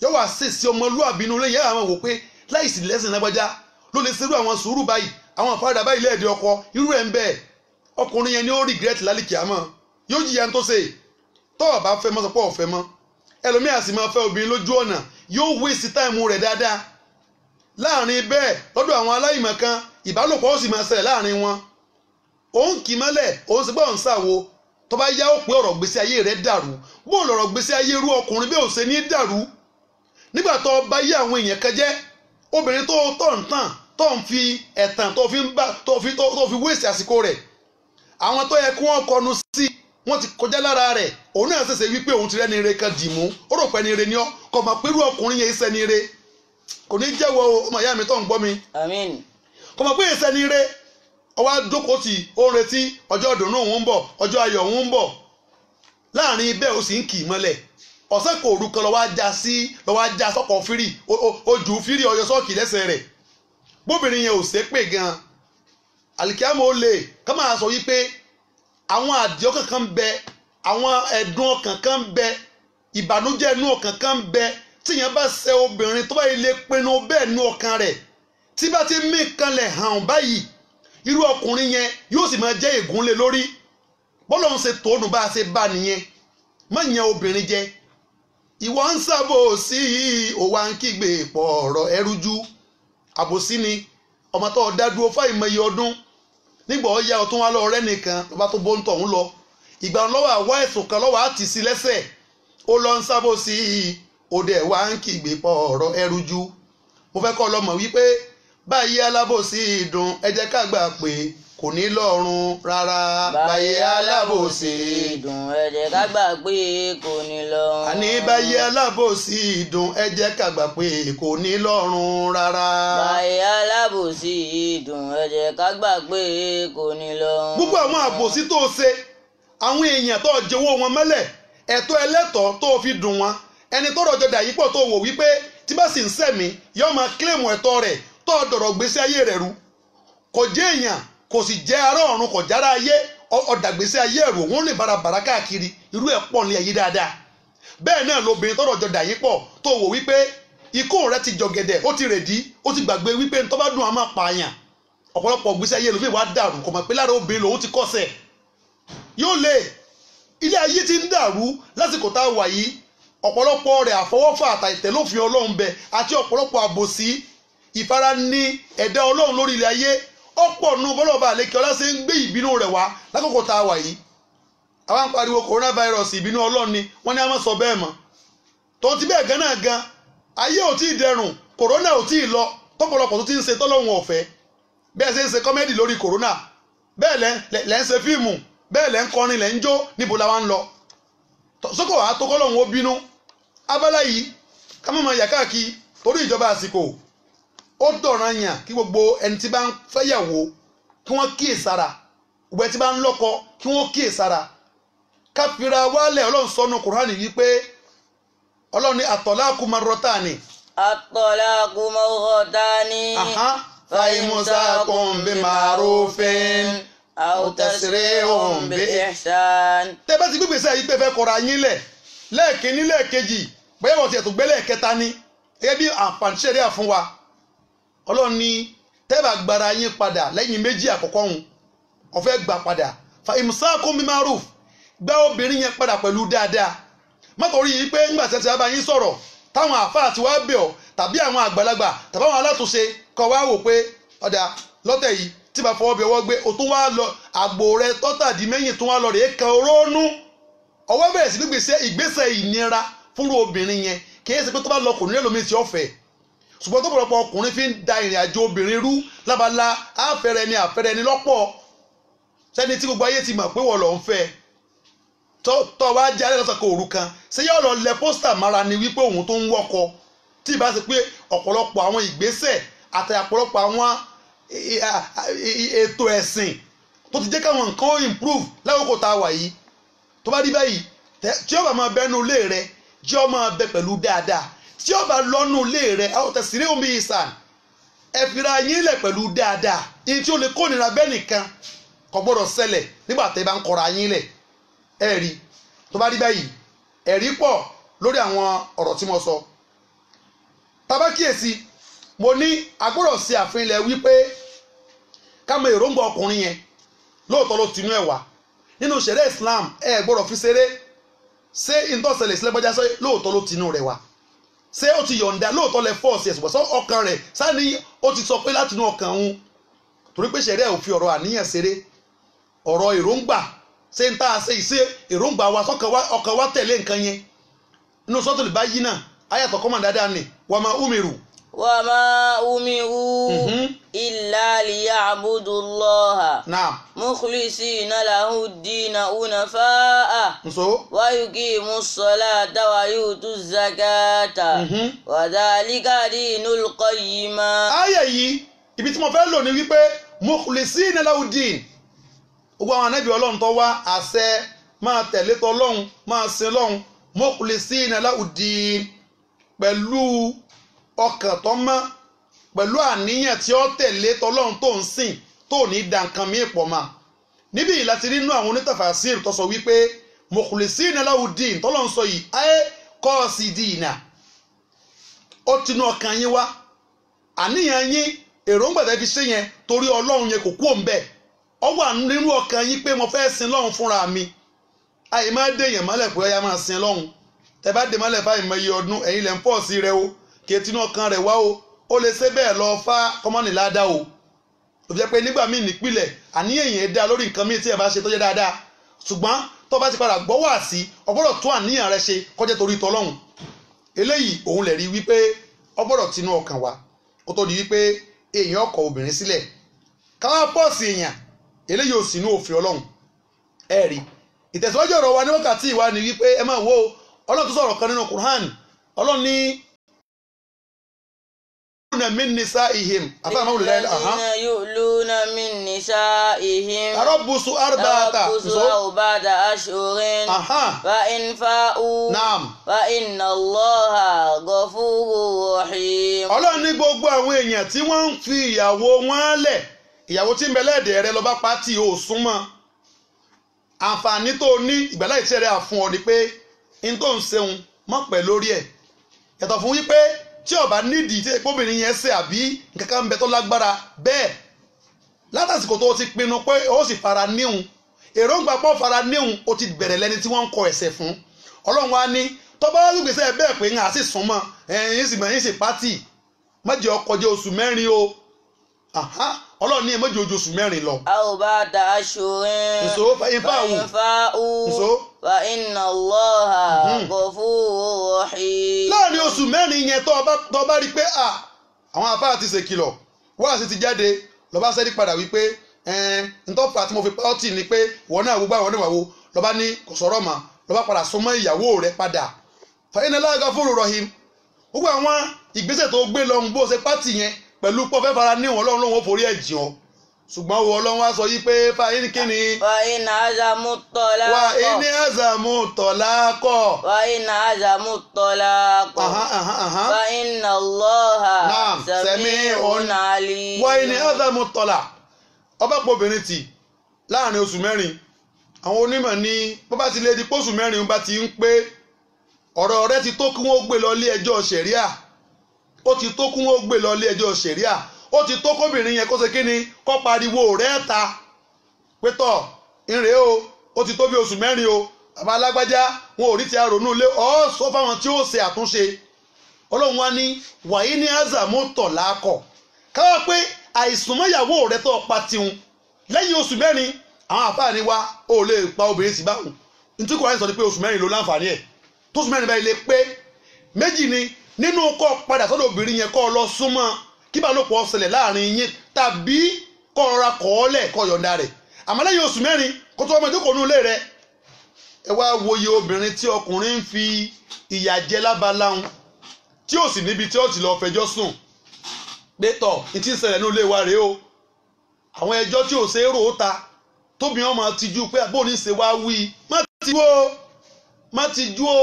yóò wá sí ọmọlúwàbí inú ilé yẹn àwọn wò pé láìsí lẹ́sìn lágbájá ló lè ṣerú àwọn sùúrù báyìí àwọn àfaradà báyìí lẹ́ẹ̀dẹ̀ ọkọ irú ẹ̀ ń bẹ́ẹ̀ ọkùnrin yẹn ni ó regret lálìkìámọ̀ yóò jìyà tó ṣe tó o bá fẹ́ mọ́ sọ pé ọ̀fẹ́ mọ́ ẹlòmíì àti máa fẹ́ obìnrin lójú ọ̀nà yóò waste táìmù rẹ̀ dáadáa láàrin bẹ́ẹ̀ lọ́dọ̀ àwọn aláìmọ̀ kan ìbálòpọ̀ ó sì máa ṣẹlẹ̀ láàrin wọn òun kì í mọ́lẹ̀ òun sì gbọ́ òun ṣàwo tó bá yá ó pé ọ̀rọ̀ gbèsè ayé rẹ̀ dàrú bó lọ̀rọ̀ gbèsè ayé irú ọkùnrin bí ó ṣe ní dàrú nígbà tó bá yé àwọn èèyàn kan jẹ́ obìnrin tó tọ̀ ń tàn tó ń fi ẹ̀tàn tó fi waste àsìkò rẹ̀ àwọn tó yẹ kí wọ́n kọnu sí wọ́n ti kọjá lára rẹ̀ òun náà ṣẹ̀ṣẹ̀ wípé òun ti rẹ́ni ire kan dì mú ó rò pé ẹni ire ni ọ́ kò mọ̀ pé irú ọkùnrin yẹn iṣẹ́ ni ire kò ní jẹ́wọ́ ọmọ ìyá mi tó ń gbọ́ mi àmín kò mọ̀ pé iṣẹ́ ni ire ọwọ́ àdókò tí ó ń retí ọjọ́ ìdùnnú òun ń bọ̀ ọjọ́ ayọ̀ òun ń bọ̀ láàrin bẹ́ẹ̀ ó sì ń kì í mọ́lẹ̀ ọ̀sẹ̀ kò orúkọ lọ́wọ́ ajá sọ́kọ̀ fírì ojú fírì ọyọ sọ́ọ̀kì lẹ́sẹ̀ rẹ̀ bóbìnrin yẹn ò ṣe pé gan àlìkíámọ̀ ó lè ká máa sọ wípé àwọn àdìọ́ kankan bẹ àwọn ẹ̀dùn ọkàn kan bẹ ìbànújẹ́ inú ọkàn kan bẹ tíyẹn bá ṣe obìnrin tó bá yẹ lè pinnu bẹ́ẹ̀ nú ọkàn rẹ̀ tí bá ti mí kanlẹ̀ hàn báyìí irú ọkùnrin yẹn yóò sì máa jẹ́ ègúnlé lórí bọ́lọ̀ ń ṣe tóónù bá a ṣe bá nìyẹn má yan obìnrin jẹ ìwọ ń ṣàbòsí òwa ń kígbe pọ̀ ọ̀rọ̀ ẹrújú àbòsí ni ọmọ tó dá dúró fáìmọye ọdún nígbà ọ̀ya ọ̀tún wá lọ rẹ́ nìkan bá tó bó ń tọ̀hún lọ ìgbà lọ́wọ́ àwa ẹ̀sùn kan lọ́wọ́ àti sí lẹ́sẹ̀ ó lọ ń ṣàbòsí òde wa ń kígbe pọ̀ ọ̀rọ̀ ẹrújú mo fẹ́ kọ́ lọ́mọ wípé báyìí alábòsí dùn ẹ jẹ́ ká gbà pé kò ní lọ́rùn rárá. báyìí alábòsí dùn ẹ jẹ́ ká gbà pé kò ní lọ́rùn. àní báyìí alábòsí dùn ẹ jẹ́ ká gbà pé kò ní lọ́rùn rárá. báyìí alábòsí dùn ẹ jẹ́ ká gbà pé kò ní lọ́rùn. gbogbo àwọn àbòsí tó ṣe àwọn èèyàn tó jẹ́wọ́ wọn mọ́lẹ̀ ẹ̀tọ́ ẹlẹ́tọ̀ọ́ tó fi dùn wọn ẹni tó rọjò dà yípo tó wò wípé tí bá sì ń sẹ̀mí yóò máa kílèmù ẹ̀tọ́ rẹ̀ tó dọ̀rọ̀ gbèsè ayé rẹ̀ rú kò jẹ́ èèyàn kò sì jẹ́ ará ọ̀run kò jára ayé ọ̀dàgbèsè ayé ẹ̀rù òun lè bàrà káàkiri irú ẹ̀ pọ̀ ní ayé dáadáa bẹ́ẹ̀ náà lobìnrin tọ́rọ̀ jọ dà yín pọ̀ tó wò wípé ikú rẹ ti jọ̀gẹ̀dẹ̀ ó ti rèdí ó ti gbàgbé wípé tó bá dùn á máa pààyàn ọ̀pọ̀lọpọ̀ gbèsè ayé lómi wàá dàrú kò mọ̀ pé lára obìnrin lòun ti kọ́sẹ̀ yóò lè ilé ayé ti ń dàrú lásìkò tá a wà yìí ọ̀pọ̀lọpọ̀ rẹ̀ àfọwọ́fà àtàìtẹ̀lófin ọlọ́run bẹ àti ọ̀pọ̀lọpọ̀ àbòsí ìfarani ẹ̀dá ọlọ́run lórí ilé ayé ọ̀pọ̀ nù bọ́lọ́ba àlékè ọlá ṣe ń gbé ìbínú rẹ̀ wá lákòókò tá a wà yìí àwọn ń pariwo coronavirus ìbínú ọlọ́run ni wọ́n ní a máa sọ bẹ́ẹ̀ mọ́ tó ti bẹ́ẹ̀ gan ayé ò tí ì dẹrùn corona ò tí ì lọ tọ́pọ̀lọpọ̀ tó ti ń ṣe tọ́lọ́hun ọ̀fẹ́ bẹ́ẹ̀ ṣe ń ṣe kọ́mẹ́dì lórí corona bẹ́ẹ̀ lẹ́ ń ṣe fíìmù bẹ́ẹ̀ lẹ́ ń kọrin lẹ́ ń jó níbo la wá ń lọ sókò wàá tó kọ́lọ́hun ó bínú abala yìí ká mọ̀ yà káàkiri torí ìjọba àsìkò ó dọ̀ràn yàn kí gbogbo ẹni tí bá ń fẹ́yàwó kí wọ́n kíyèsára gbogbo ẹni tí bá ń lọ́kọ kí wọ́n kíyèsára káfíra wálẹ̀ ọlọ́run sọ́nù kùránì wípé ọlọ́run ní àtọ̀láàkú marratani. àtọ̀láàkú marratani. fàìmùsàkùn bí màrúfin aw tasrihun bí ihsan. tẹ́ bá ti gbégbèsè yìí pé fẹ́ kọ̀ra yín lẹ̀ lẹ́ẹ̀kínní lẹ́ẹ̀kejì bóyá wọ́n ti ẹ̀tún gbé lẹ́ẹ̀kẹta ni gẹ́gẹ́ bí àǹfààní ṣẹ̀ríà fún wa ọlọ́run ní tẹ́ bá gbára yín padà lẹ́yìn méjì àkọ́kọ́ hùn ọ̀fẹ́ gbà padà fàìmùsàkùn bí màrúf gbá obìnrin yẹn padà pẹ̀lú dáadáa mọ́tòrí yìí pé ńgbà tí a bá yín sọ̀rọ̀ táwọn àáfàá ti wá bẹ̀ ọ́ tàbí àwọn àgbàlagbà tàbí àwọn alátúnṣe kọ́ wá wò pé ọ̀dà lọ́tẹ̀ yìí tí bá fọwọ́ bí ọwọ́ gbé o tún wá lọ àgbò rẹ tọ́tàdínmẹ́yìn tún wá lọ rèé kan orónú ọwọ́ bẹ̀rẹ̀ sí gbígbèsè ìgbésẹ̀ ìnira fúnru obìnrin yẹn kì í ṣe pé tó bá lọ kò ní ẹlòmíì tí ó fẹ́ ṣùgbọ́n tó pọ̀lọpọ̀ ọkùnrin fi ń da ìrìn àjò obìnrin rú lábala àfẹ́rẹ́ ni lọ́pọ̀ sẹ́ni tí gbogbo ayé ti mọ̀ pé wọ́n lọ ń fẹ́ tọ́ wá jẹ́ alẹ́ lọ́sọ̀kọ̀ òru kan ṣé yóò lọ lẹ pósítà mara ni wípé òun tó ń wọ́kọ tí ìbá ṣe pé ọ̀pọ̀lọpọ̀ àwọn ìgbésẹ̀ àti ọ̀pọ̀lọpọ̀ àwọn ètò ẹ̀sìn tó ti jẹ́ káwọn nǹkan ó improve lákòókò tá a wà yìí tó bá rí báyìí tí ó bá máa bẹ́nu ilé rẹ tí ó máa bẹ pẹ̀lú dáadáa tí ó bá lọ́nu ilé rẹ àwọn tẹ̀sírí omi ìsàn ẹ fira yín lẹ̀ pẹ̀lú dáadáa ìyẹn tí ó lè kó nira bẹ́ẹ̀ nìkan kò gbọ́dọ̀ ṣẹlẹ̀ nígbà tẹ́ bá ń kọra yín lẹ̀ ẹ̀rí tó bá rí báyìí ẹ̀rí pọ̀ lórí àwọn ọ̀rọ̀ tí mo sọ tábà kíyèsí mo ní agbọ́dọ̀ ṣe àfihàn wípé ká mọ èròǹgbà ọkùnrin yẹn lóòótọ́ ló tinú ẹ̀ wá nínú ṣẹ̀ríà Islam ẹ gbọ́dọ̀ fi ṣeré ṣé ìtọ́sẹ̀lẹ̀ sílẹ̀ gbọ́dọ̀ ṣe lóòótọ́ ló tinú rẹ̀ wá ṣé ó ti yọ̀ǹda lóòótọ́ lẹ fọ́ọ̀sì ẹ̀sùn pẹ̀sọ́ ọkàn rẹ̀ sáni ó ti sọ pé látinú ọkàn òun torí pé ṣẹ̀ríà ò fi ọ̀rọ̀ àníyàn ṣeré ọ̀rọ̀ èròǹgbà ṣé ń tá a ṣe ìṣe èròǹgbà wa ọkàn wa tẹ̀lé nǹkan yẹn inú sọ́tò lè bá yí náà ayàtọ̀ kọ́mọ̀ dáadáa ni wa ma umiru. wa ma umiru illa liya'budullaha mukhlisina lahu ddina hunafa'a wa yuqimus salata wa yutuz zakata wa dhalika dinul qayyima. ayé yìí ibi tí mo fẹ́ lò ní wípé mukhlisina lahu ddin gbogbo àwọn anábì ọlọ́run tó wá àṣẹ máa tẹ̀lé tọlọ́run máa sin lọ́run mukhlisina lahu-ddin pẹ̀lú ọkàn tó mọ́ pẹ̀lú àníyàn tí ó tẹ̀lé tọlọ́run tó ń sìn tó ní da nǹkan mí pọ̀ mọ́ níbí yìí láti rí inú àwọn onítàfàṣír tó sọ wípé mukhlisina lahu-ddin tọ́lọ́run sọ yìí ayé qasidina ó tinú ọkàn yín wá àníyàn yín èròǹgbà tẹ́ fi ṣe yẹn torí ọlọ́run yẹn kò kú òun bẹ́ẹ̀ ọ wà nínú ọkàn yín pé mo fẹ́ sin lọ́hun fúnra mi àyè máa dèèyàn mọ́lẹ̀ pé ọya máa sin lọ́hun tẹ bá dé mọ́lẹ̀ fáyìí mọ iye ọdún ẹ̀yin lẹ́ ń pọ̀ sí rẹ o kì í tinú ọkàn rẹ̀ wá o ó lè ṣe bẹ́ẹ̀ lọ fá kọ́mọ́nì ládàá o tó fi jẹ́ pé nígbà míì nípìnlẹ̀ àníyàn yẹn dá lórí nǹkan míì tí ẹ bá ṣe tó jẹ́ dáadáa ṣùgbọ́n tó bá ti padà gbọ́ wá sí ọgbọ́dọ̀ tún àníyàn rẹ ṣe kọjá torí tọlọ́hun eléyìí òun lè rí wípé ọgbọ́dọ̀ tinú ọkàn wa kó tó di wípé èèyàn kọ obìnrin sílẹ̀ káwá pọ́ọ̀sì èèyàn eléyìí ò sínú òfin ọlọ́run ẹ rí ìtẹ̀síwájú ọ̀rọ̀ wa ní wákàtí ìwà ni wípé ẹ máa wo ọlọ́run tó sọ̀rọ̀ kan nínú Qur'an ọlọ́run ní min nisa'ihim afáàmà wùlẹ̀ láìlá yu'luna min nisa'ihim tarabbusu arba'ata ashhurin fa in fa'u fa inna Allaha ghafurur rahim. ọlọ́run ní gbogbo àwọn èèyàn tí wọ́n ń fi ìyàwó wọn lẹ̀ ìyàwó tí ń bẹ lẹ́ẹ̀dẹ̀ rẹ lọ bá pátì ò súnmọ́ àǹfààní tó ní ìgbàláyè tí ẹ̀rẹ́ àfún ọ ni pé n tó ń ṣeun mọ́ pẹ̀ lórí ẹ̀ yàtọ̀ fún wípé tí ó bá nídìí tí ìpóbìnrin yẹn ṣe àbí nǹkan kan ń bẹ tó lágbára bẹ́ẹ̀ látàsìkò tó ti pinnu pé ó sì fara níhun èròǹgbà pọ̀ fara níhun ó ti bẹ̀rẹ̀ lẹ́ni tí wọ́n ń kọ ẹ̀ṣẹ̀ fún ọlọ́run wa ní tọ́ba gbèsè bẹ́ẹ̀ pé ń à sì súnmọ́ ẹ̀yìn sì pátì mọ́jì ọkọjẹ́ oṣù mẹ́rin o ọlọ́run ní mọ́jì ojú oṣù mẹ́rin lọ. a ò bá da aṣọ rẹ̀ fa wa inna Allaha ghafurur rahim. láàrin oṣù mẹ́rin yẹn tó bá rí pé àwọn afárá ti ṣèkìlọ̀ wá sí ti jáde lọ́ba sẹ́ni padà wípé ntọ́fà tí mo fi pọ́ọ̀tì ni pé wọ́n náà gbogbo àwọn oníwàwó lọ́ba ní kò sọ̀rọ̀ mà lọ́ba padà súnmọ́ ìyàwó rẹ̀ padà fa inna Allaha ghafurur rahim. gbogbo àwọn ìgbésẹ̀ tó gbé lọ́hùn bó ṣe pátì yẹn pẹ̀lú pọ́ fẹ́ fara níwọ̀n ọlọ́run lòun ó forí ẹ̀ jìn ọ́ ṣùgbọ́n wo ọlọ́run wá sọ yí pé fàyín kíni. wàyín azamu tọ́lá kọ́. wàyín azamu tọ́lá kọ́. wàyín azamu tọ́lá kọ́. wàyín Allaha sami'un alim. wàyín azamu tọ́lá ọba pọ̀ obìnrin tì láàrin oṣù mẹ́rin àwọn onímọ̀ ní bó bá ti lè di pósù mẹ́rin bá ti ń pé ọ̀rọ̀ rẹ ti tó kí wọ́n gbé lọ ilé ẹjọ́ ṣẹ̀ríà ó ti tó kí wọ́n gbé lọ ilé ẹjọ́ ṣẹ̀ríà ó ti tó kóbìnrin yẹn kó ṣe kí ni kó pariwo rẹ̀ ta pé tọ̀ ìrè ó ti tó bí oṣù mẹ́rin o bàbá alágbájá wọn ò rí ti àrònú ilé ọ̀ sọ fáwọn tí ó ṣe àtúnṣe ọlọ́run wá ní wàyí ní azamu tọ̀ láàkọ̀ káwá pé àìsùn mọ́yàwó rẹ̀ tó pa tiwọn lẹ́yìn oṣù mẹ́rin àwọn àfáàní wa ó lè pa obìnrin sí báwọn nítorí kò ráyè sọ ni pé oṣù mẹ́rin ló láǹfààní ẹ̀ tó oṣù mẹ́rin báyìí lè pé méjì ni nínú kọ́ padà sọ́dọ̀ obìnrin yẹn kọ́ lọ súnmọ́ kí ìbálòpọ̀ ṣẹlẹ̀ láàrin yín tàbí kọ́ rọra kọ́ ọ́ lẹ̀ kọ́ yọ̀ǹda rẹ̀ àmọ́ lẹ́yìn oṣù mẹ́rin kó tó ọmọ ìjókòó nínú ilé rẹ̀ ẹ wá wòye obìnrin tí ọkùnrin ń fi ìyà jẹ lábaláhùn tí ò sì níbi tí ó ti lọ fẹjọ́ sùn pé tọ̀ ní tí ń ṣẹlẹ̀ nínú ilé wa rèé o àwọn ẹjọ́ tí ò ṣe é rò ó ta tóbi wọn máa tijú pé àbó ní ṣe wá wí má tijú o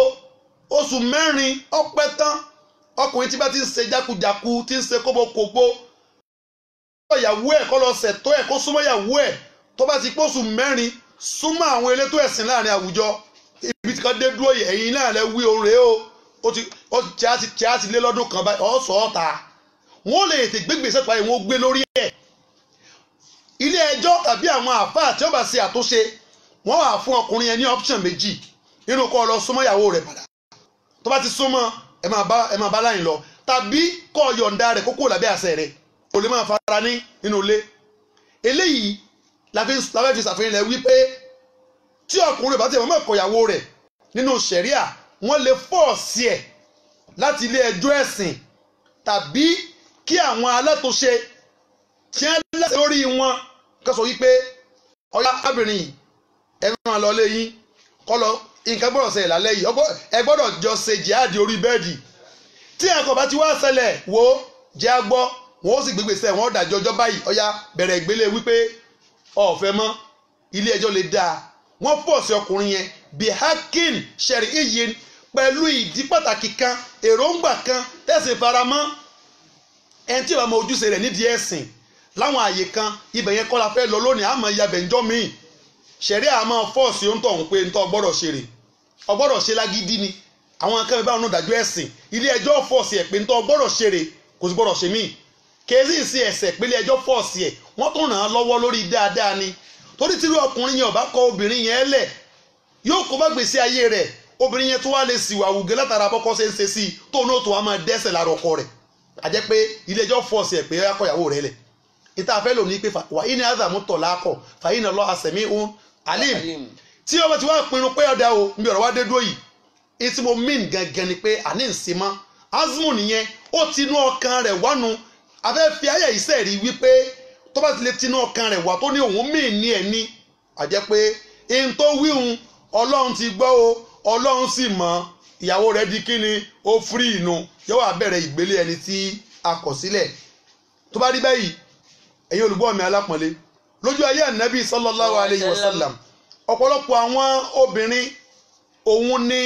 oṣù mẹ́rin ọpẹ́ tán ọkùnrin tí bá ti ń ṣe jákujàku tí ń ṣe kóbókòbó ìyàwó ẹ̀ kọ́ lọ ṣètò ẹ̀ kó súnmọ́ ìyàwó ẹ̀ tó bá ti pósù mẹ́rin súnmọ́ àwọn elétò ẹ̀sìn láàrin àwùjọ ibi tí kan dé dúró ẹ̀yìn náà lẹ wí oore o ó ti á ti lé lọ́dún kan báyìí ọ̀ sọ ọ́ ta wọ́n lè tètè gbégbèsè pa ìwọ̀n gbé lórí ẹ̀ ilé ẹjọ́ tàbí àwọn àfáà tí ó bá ṣe àtúnṣe wọ́n wà fún ọkùnrin yẹn ní option méjì nínú kó lọ súnmọ́ ìyàwó rẹ̀ padà tó bá ti súnmọ́ ẹ máa bá láyìn lọ tàbí kó yọ̀ǹda rẹ̀ kókó lábẹ́ àṣẹ rẹ̀ kò lè máa fara ní nínú ilé eléyìí láfẹ́ fi ṣàfihàn rẹ̀ wípé tí ọkùnrin bá ti mọ̀ ẹ̀kọ́ ìyàwó rẹ̀ nínú ṣẹ̀ríà wọ́n lè fọ́ọ̀sì ẹ̀ láti ilé ẹjọ́ ẹ̀sìn tàbí kí àwọn alátúnṣe tí wọ́n lẹ́sẹ̀ lórí wọn kó sọ wípé ọ̀yá arábìnrin ẹ máa lọ léyìn kọ́ lọ nǹkan gbọ́dọ̀ ṣẹlẹ̀ lálẹ́ yìí ẹ gbọ́dọ̀ jọ ṣe jihadi orí bẹ́ẹ̀dì tí ẹ̀kọ́ bá ti wá ṣẹlẹ̀ wo jẹ́ agbọ́ wọn ó sì gbégbèsè wọn ó dájọ́ ọjọ́ báyìí ọ̀yá bẹ̀rẹ̀ ìgbélé wípé ọ̀fẹ́ mọ́ ilé ẹjọ́ lè dáa wọ́n fọ̀ọ̀sì ọkùnrin yẹn bihakin ṣẹ̀rí iye pẹ̀lú ìdí pàtàkì kan èròǹgbà kan tẹ̀sí faramọ́ ẹni tí ìbá mọ ojúṣe rẹ̀ nídìí ẹ̀sìn láwọn àyè kan ibẹ̀ yẹn kọ́ la fẹ́ lọ lónìí àmọ́ ìyàbẹ̀ ńjọ́ míì ṣẹ̀rí àmọ́ fọ́ọ̀sì ó ń tọ̀hún pé ń tọ́ gbọ́dọ̀ ṣe rè ọgbọ́dọ̀ ṣe lágídí ni àwọn akẹ́kọ̀ọ́ bá wọn dájọ́ ẹ̀sìn ilé ẹjọ́ fọ́ọ̀sì ẹ̀ pé ń tọ́ gbọ́dọ̀ ṣe rè kò sì gbọ́dọ̀ ṣe míì kèésì sí ẹ̀sẹ̀ pé ilé ẹjọ́ fọ́ọ̀sì ẹ̀ wọ́n tún ràn án lọ́wọ́ lórí dáadáa ni torí tí ọkùnrin yẹn ò bá kọ obìnrin yẹn lẹ̀ yóò kó bá gbèsè ayé rẹ̀ obìnrin yẹn tó wá lè sìwà wùgẹ́ látara bọ́kọ́ ṣe ń ṣe sí i tó ní òtún wa máa dẹ́sẹ̀ lára ọkọ rẹ̀ àjẹ́ pé ilé ẹjọ́ fọ́ọ̀sì ẹ̀ pé ó yá kọ ìyàwó rẹ̀ lẹ̀ ìta fẹ́ lò ní pé wà ní azamu tọ̀ láàkọ̀ fàyín náà lọ́ àsẹ̀mí òun alim tí ọmọ tí wàá pinnu pé ọ̀dà o níbi ọ̀rọ̀ wá dé dúró yìí etí mo mean gangan ni pé àní ìsinmọ́ azmu nìyẹn ó ti inú ọkàn rẹ̀ wánu afẹ́ fi ayé ìṣẹ́ rí wípé tó bá ti lè tinú ọkàn rẹ̀ wá tó ní òun mean ní ẹni àjẹ́ pé ihun tó wíhun ọlọ́run ti gbọ́ o ọlọ́run sì mọ̀ ìyàwó rẹ̀ di kíni ó fírí inú yóò wá bẹ̀rẹ̀ ìgbélé ẹni tí a kọ̀ sílẹ̀ tó bá rí báyìí ẹ̀yin olùgbọ́ mi alápọ̀nlé lójú ayé ànábì sallallahu alayhi wa sallam ọ̀pọ̀lọpọ̀ àwọn obìnrin òun ní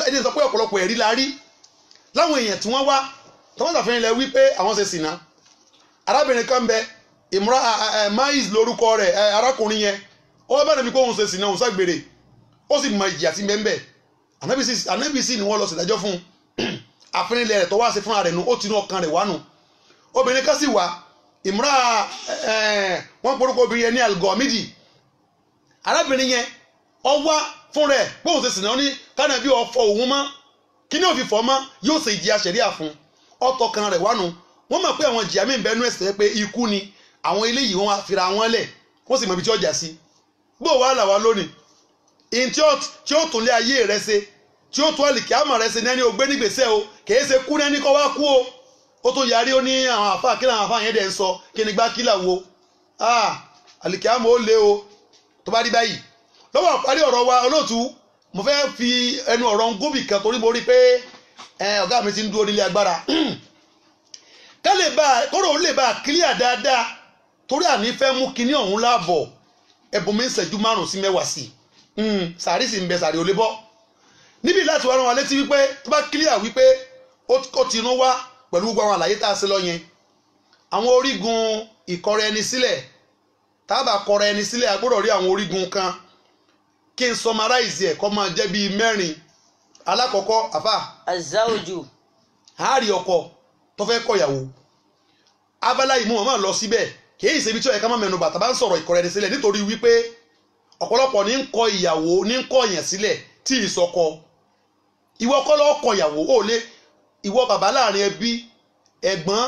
ẹni sọ pé ọ̀pọ̀lọpọ̀ ẹ̀rí la rí láwọn èèyàn tí wọ́n wá tí wọ́n ṣàfihàn ilẹ̀ wípé àwọn ṣe sìnà arábìnrin kan bẹ Maiz lórúkọ rẹ̀ arákùnrin yẹn ó wá bá nàbí pé òun ṣe sìnà òun ságbèrè ó sì mọ ìjìyà tí bẹ́ẹ̀ ànábì sì ni wọ́n lọ ṣèdájọ́ fún un àfinilẹ̀ rẹ̀ tó wá ṣe fúnra rẹ̀ nu ó tinú ọkàn rẹ̀ wánu obìnrin kan sì wá wọ́n porúkọ obìnrin yẹn ní Al-Ghamidi arábìnrin yẹn ó wá fún rẹ̀ pé òun ṣe sìnà ó ní kánàbí ọ̀fọ̀ òun mọ́ kí ni òfin fọ́ mọ́ yóò ṣe ìjìyà ṣẹ̀ríà fún ọ̀tọ̀ kan rẹ̀ wánu wọ́n mọ̀ pé àwọn ìjìyà míì bẹ́ẹ̀ nú ẹ̀sẹ̀ pé ikú ni àwọn eléyìí wọn fira wọn lẹ̀ wọ́n sì mọ ibi tí ó jà sí bó wàá là wá lónìí ìyìn tí ó tún lé ayé rẹ ṣe tí ó tún àlìkíámà rẹ ṣe ní ẹni ògbé nígbèsè o kìí ṣe kú ní ẹni kọ́ wá kú o ó tó yarí ó ní àwọn àfa kí làwọn àfa yẹn dẹ̀ ń sọ kí ni gbá kí là wo àlìkíámà ó lé o tó bá rí báyìí lọ́wọ́ àparí ọ̀rọ̀ wa olóòtú mo fẹ́ fi ẹnu ọ̀rọ̀ ń gómì kan torí mo rí pé ọ̀gá mi ti ń dúró nílé agbára kọ́rọ̀ ó lè bá kílíà dáadáa torí àní fẹ́ mú kinní ọ̀hún láàbọ̀ ẹ̀bùn mi ń ṣẹ́jú 5 sí 10 sí sàárì sì ń bẹ sàárì ò lè bọ́ níbi láti wá rán wa létí wípé tó bá kílíà wípé ó ti inú wá pẹ̀lú gbogbo àwọn àlàyé tá a ṣe lọ yẹn àwọn orígun ìkọrẹ ẹni sílẹ̀ tábà kọrẹ ẹni sílẹ̀ a gbọ́dọ̀ rí àwọn orígun kan kí n summarize ẹ̀ kó máa jẹ́ bíi 4 alákọ̀ọ́kọ́ àfà azawju àárí ọkọ tó fẹ́ kọ̀yàwó abala yìí mú wọn máa lọ síbẹ̀ kìí ṣe ibi tí ó yẹ ká má mẹ́nu bà tá bá ń sọ̀rọ̀ ìkọrẹ ẹni sílẹ̀ nítorí wípé ọ̀pọ̀lọpọ̀ ní ń kọ ìyàwó ní ń kọ yẹn sílẹ̀ tí ìsọkọ ìwọ kọ́ lọ́ọ́ kọ ìyàwó ó lé ìwọ bàbá láàrin ẹbí ẹ̀gbọ́n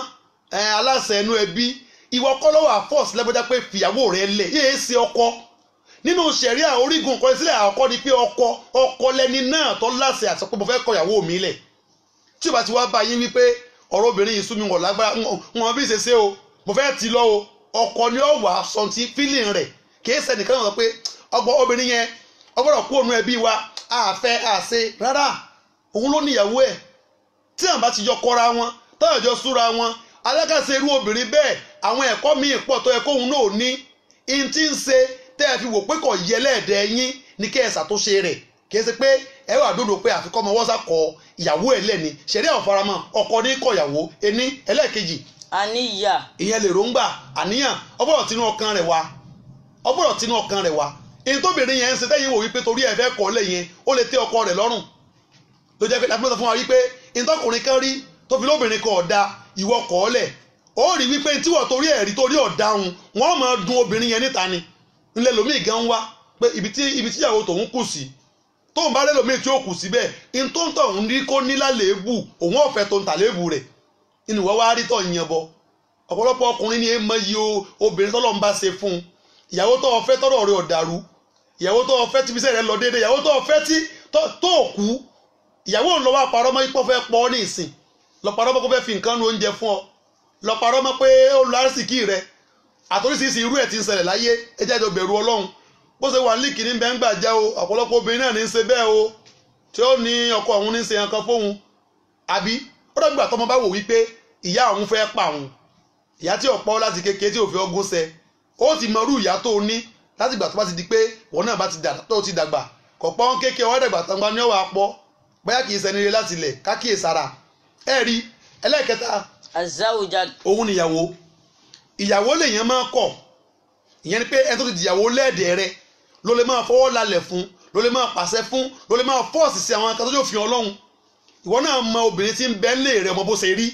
aláṣẹ ẹnu ẹbí ìwọ kọ́ lọ́wọ́ àfọ́ọ̀sì lẹ́gbẹ́dá pé fìyàwó rẹ lẹ̀ yéé ṣe ọkọ nínú ṣẹ̀ríà orígun ìkọrẹ sílẹ̀ àkọ́kọ́ ni pé ọkọ lẹni náà tó láṣẹ àti pé mo fẹ́ kọ ìyàwó mi lẹ̀ tí o bá ti wá bá yín wípé ọ̀rọ̀ obìnrin yìí súnmi wọ̀n lágbára wọn bí ṣe ṣe o mo fẹ́ ti lọ o ọkọ ni ó wà sọ̀ntì fílìn rẹ̀ kì í ṣẹnìkan náà sọ pé ọgbọ́n obìnrin yẹn ọgbọ́dọ̀ kú òun ẹbí wa àfẹ́ àṣe rárá òun ló níyàwó ẹ̀ tí àwọn bá ti jọ kọra wọn táwọn jọ súra wọn alákàṣe irú obìnrin bẹ́ẹ̀ àwọn ẹ̀kọ́ míì pọ̀ tó yẹ kóun náà ní in tí ń ṣe tẹ́ ẹ fi wò pé kò yẹ lẹ́ẹ̀dẹ́ yín ní kẹ́ ẹ ṣàtúnṣe rẹ̀ kì í ṣe pé ẹ wà dòdò pé àfikọ́ ọmọ wọ́sà kọ ìyàwó ẹ̀ lẹ́ni ṣẹ̀rí àwọn faramọ́ ọkọ ní kọ ìyàwó ẹni ẹlẹ́ẹ̀kejì àníyà ìyẹn lè ròǹgbà àníyàn ọgbọ́dọ̀ tinú ọkàn rẹ̀ wá èyí tóbìnrin yẹn ń ṣe tẹ́yìn wò wípé torí ẹ̀ fẹ́ kọ́ lẹ̀ yẹn ó lè tẹ́ ọkọ rẹ̀ lọ́rùn ló jẹ́ pé láti mọ́tò fún wa wípé ìtọ́kùnrin kan rí tó fi lóbìnrin kan ọ̀dà ìwọ kọ́ lẹ̀ ó rí wípé tí wọ́n torí ẹ̀ rí torí ọ̀dáhùn wọ́n máa dun obìnrin yẹn níta ni ńlẹ̀ lómi gan wá pé ibi tí ìyàwó tòun kù sí tóun bá lẹ́lòmíì tí ó kù síbẹ̀ ìtòǹtọ̀ ń rí kó ní lálẹ́bù òun ọ̀fẹ́ tó ń tà léèbù rẹ̀ inú wọ́n wá rí tọ̀ yẹn bọ ọ̀pọ̀lọpọ̀ ọkùnrin ni ẹ mọ iye obìnrin tọ́lọ́ ń bá ṣe fún un ìyàwó tó ọ̀fẹ́ tọ́rọ̀ rẹ̀ ọ̀dàrú ìyàwó tó ọ̀fẹ́ tí fisẹ́ rẹ̀ lọ déédéé ìyàwó tó ọ̀fẹ́ tí tó kú ìyàwó ń lọ wá parọ́ mọ́ ipò fẹ́ pọ́ ní ìsìn lọ parọ́ mọ́ kó fẹ́ fi nǹkan nu oúnjẹ fún ọ lọ parọ́ mọ́ pé ó lọ àrísìkí rẹ àtòrísìírísìí irú ẹ̀ ti ń ṣẹlẹ̀ láyé ẹ jẹ́ ìjọ bẹ̀rù Ọlọ́run bó ṣe wà nílìkì ní bẹ́ẹ̀ ń gbà já o ọ̀pọ̀lọpọ̀ obìnrin náà ní í ṣe bẹ́ẹ̀ o tí ó ní ọkọ òun ní í ṣe nǹkan fóun àbí ó dàgbà tọmọ bá wò wípé ìyá òun fẹ́ pa òun ìyá tí ọ̀pọ̀ láti kékeré tí ò fi ọgún ṣe ó ti mọrú ìyá tó ní láti ìgbà tó bá ti di pé wọn náà bá ti dàgbà kọ̀pọ̀ ń kékeré ọwọ́ dàgbà tán gba ní ọwọ́ apọ̀ bóyá kì í ṣẹni rere láti ilẹ̀ kákìí sára ẹ rí ẹlẹ́ẹ̀kẹta azawuja òun níyàwó ìyàwó lèèyàn máa kọ̀ ìyẹn ni pé ẹni tó ti dìyàwó lẹ́ẹ̀dẹ̀ rẹ ló lè máa fọwọ́ lálẹ̀ fún ló lè máa pàṣẹ fún ló lè máa fọ́ọ̀sì sí àwọn akẹ́kọ̀ọ́ tó yóò fi Ọlọ́run ìwọ náà mọ obìnrin tí ń bẹ ńlé rẹ ọmọ bó ṣe rí